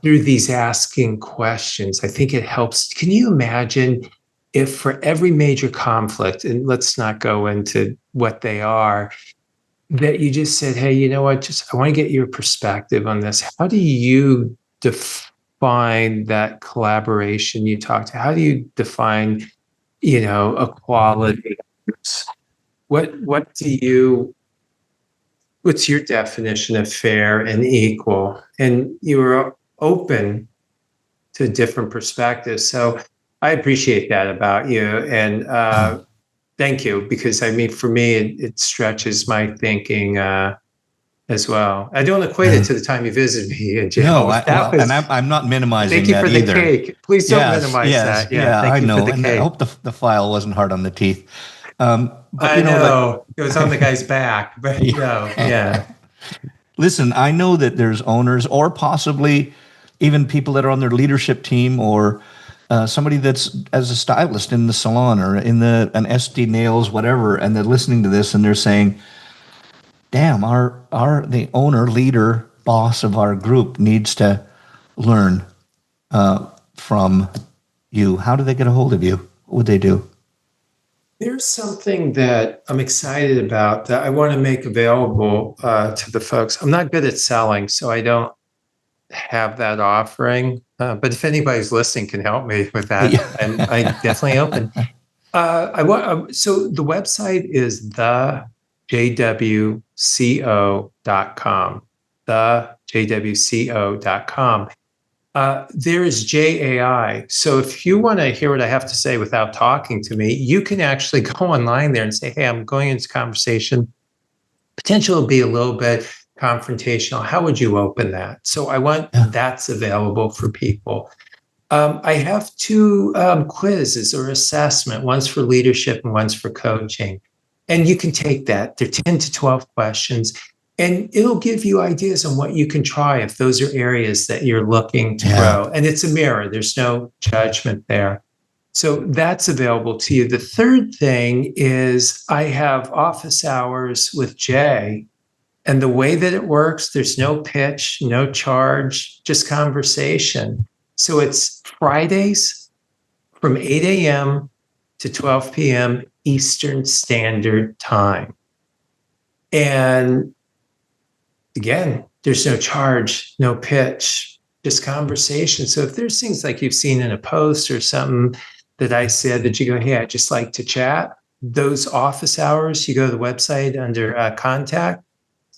through these asking questions. I think it helps. Can you imagine if for every major conflict, and let's not go into what they are, that you just said, hey, you know what, I want to get your perspective on this. How do you define that collaboration you talked to? How do you define, equality? What's your definition of fair and equal? And you were open to a different perspective. So I appreciate that about you. And thank you, because I mean, for me, it stretches my thinking as well. I don't equate it to the time you visited me in jail. No, That and was, I'm not minimizing thank you that for the either. cake. Please don't Yes, minimize yes, that. Yeah, yeah, I thank you for know, the and I cake. hope the file wasn't hard on the teeth. But I you know, like, know it was on the guy's back, but no, yeah. listen, I know that there's owners or possibly even people that are on their leadership team or somebody that's as a stylist in the salon or in an SD nails, whatever, and they're listening to this and they're saying, damn, our the owner, leader, boss of our group needs to learn from you. How do they get a hold of you? What would they do? There's something that I'm excited about that I want to make available to the folks. I'm not good at selling, so I don't have that offering. But if anybody's listening can help me with that, Yeah. I'm definitely open. I want so the website is thejwco.com. Thejwco.com. There is JAI. So if you want to hear what I have to say without talking to me, you can actually go online there and say, hey, I'm going into conversation. Potential will be a little bit confrontational. How would you open that? So I want Yeah. that's available for people. I have two quizzes or assessment. One's for leadership and one's for coaching. And you can take that. They're 10 to 12 questions. And it'll give you ideas on what you can try if those are areas that you're looking to Yeah. grow. And it's a mirror, there's no judgment there. So that's available to you. The third thing is I have office hours with Jay. And the way that it works, there's no pitch, no charge, just conversation. So it's Fridays from 8 a.m. to 12 p.m. Eastern Standard Time. And again, there's no charge, no pitch, just conversation. So if there's things like you've seen in a post or something that I said that you go, hey, I'd just like to chat, those office hours, you go to the website under contact,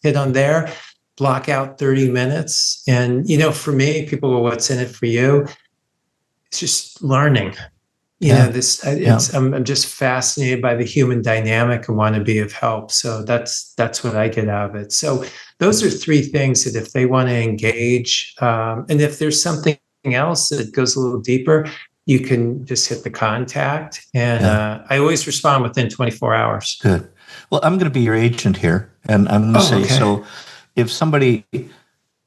hit on there, block out 30 minutes. And, for me, people go, what's in it for you? It's just learning. Yeah. Yeah. I'm just fascinated by the human dynamic and want to be of help. So that's what I get out of it. So those are three things that if they want to engage, and if there's something else that goes a little deeper, you can just hit the contact. And I always respond within 24 hours. Good. Well, I'm going to be your agent here, and I'm going to say, okay. So if somebody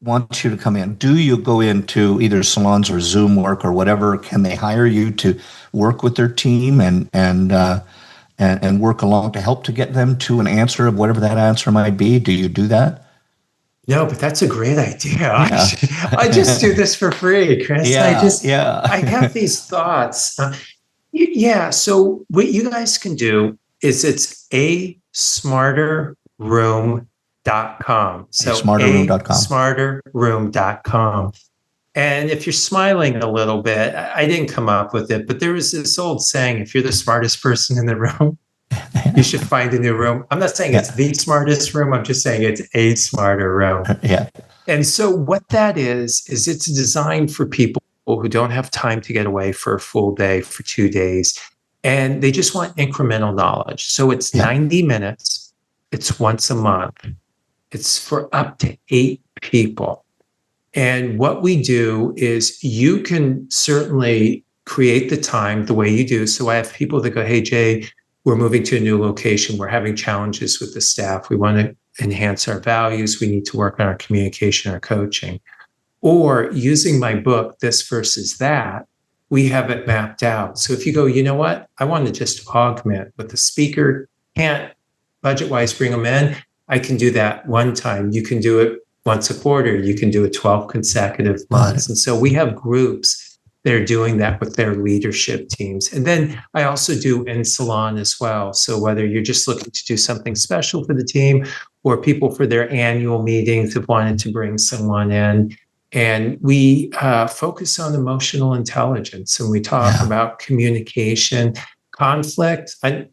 wants you to come in, do you go into either salons or Zoom work or whatever? Can they hire you to work with their team and work along to help to get them to an answer of whatever that answer might be? Do you do that? No, but that's a great idea. Yeah. I just do this for free, Chris. Yeah. I have these thoughts. Yeah. So what you guys can do is it's asmarterroom.com. So smarterroom.com. asmarterroom.com. And if you're smiling a little bit, I didn't come up with it, but there was this old saying, if you're the smartest person in the room, you should find a new room. I'm not saying it's the smartest room. I'm just saying it's a smarter room. Yeah. And so what that is it's designed for people who don't have time to get away for a full day, for 2 days, and they just want incremental knowledge. So it's 90 minutes. It's once a month. It's for up to 8 people. And what we do is you can certainly create the time the way you do. So I have people that go, hey, Jay, we're moving to a new location. We're having challenges with the staff. We want to enhance our values. We need to work on our communication, our coaching. Or using my book, This versus That, we have it mapped out. So if you go, you know what, I want to just augment what the speaker can't budget-wise bring them in, I can do that one time. You can do it once a quarter. You can do it 12 consecutive months. And so we have groups that are doing that with their leadership teams. And then I also do in salon as well. So whether you're just looking to do something special for the team or people for their annual meetings have wanted to bring someone in. And we focus on emotional intelligence and we talk about communication, conflict. I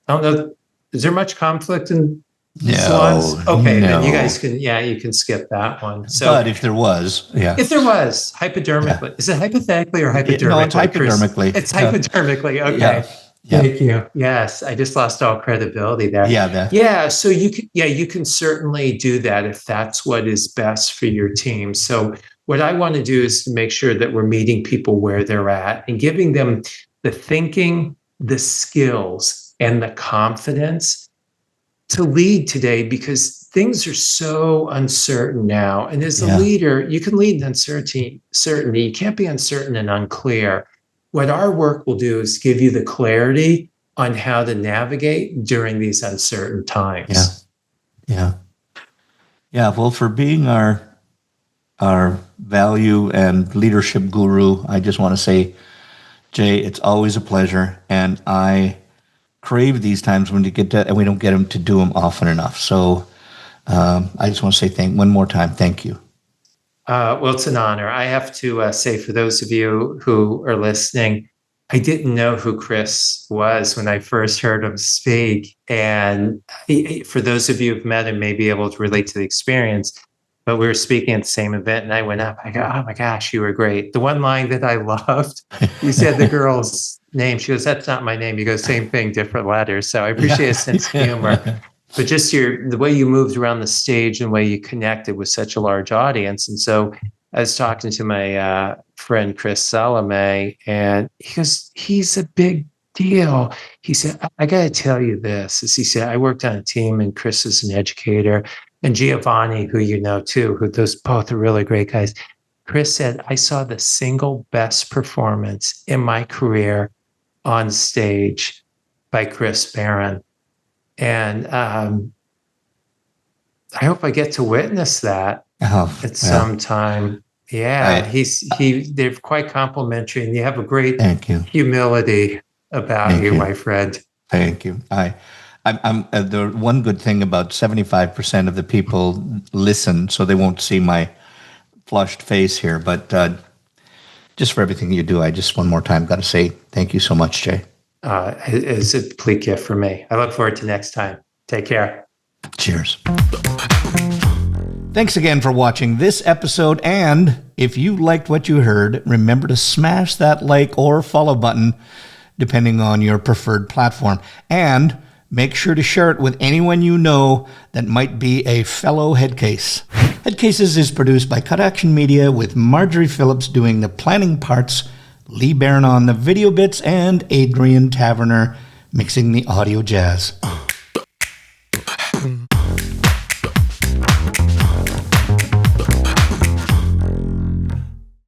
don't know. Is there much conflict in salons? No, Okay, then you no. guys can, yeah, you can skip that one. So But if there was, yeah, if there was yeah. hypodermically, is it hypothetically or No, it's hypodermically, Chris? hypodermically. It's hypodermically. Yeah, Okay. yeah, Thank you. Yes, I just lost all credibility there. yeah. That. Yeah, so you can certainly do that if that's what is best for your team. So what I want to do is to make sure that we're meeting people where they're at and giving them the thinking, the skills, and the confidence to lead today, because things are so uncertain now. And as a Yeah, leader, you can lead in uncertainty. You can't be uncertain and unclear. What our work will do is give you the clarity on how to navigate during these uncertain yeah, times. yeah, yeah. Well, for being our value and leadership guru, I just want to say, Jay, it's always a pleasure, and I crave these times when you get to, and we don't get them to do them often enough. So I just want to say one more time, thank you. Well, it's an honor. I have to say, for those of you who are listening, I didn't know who Chris was when I first heard him speak. And for those of you who've met him, may be able to relate to the experience. But we were speaking at the same event, and I went up. I go, "Oh my gosh, you were great." The one line that I loved, you said the girl's name. She goes, "That's not my name." You go, "Same thing, different letters." So I appreciate a sense of humor. But just the way you moved around the stage and the way you connected with such a large audience. And so I was talking to my friend Chris Salome, and he goes, "He's a big deal." He said, I got to tell you this. As he said, I worked on a team, and Chris is an educator, and Giovanni, who you know too, who those both are really great guys. Chris said, I saw the single best performance in my career on stage by Chris Baran. And I hope I get to witness that at some time. Yeah, they're quite complimentary, and you have a great Thank you. humility about Thank you, you. my friend. Thank you. I'm the one good thing about 75% of the people listen, so they won't see my flushed face here. But just for everything you do, I just one more time got to say thank you so much, Jay. It's a complete gift for me. I look forward to next time. Take care. Cheers. Thanks again for watching this episode, and if you liked what you heard, remember to smash that like or follow button, depending on your preferred platform, and make sure to share it with anyone you know that might be a fellow Headcase. Headcases is produced by Cut Action Media, with Marjorie Phillips doing the planning parts, Lee Baran on the video bits, and Adrian Taverner mixing the audio jazz.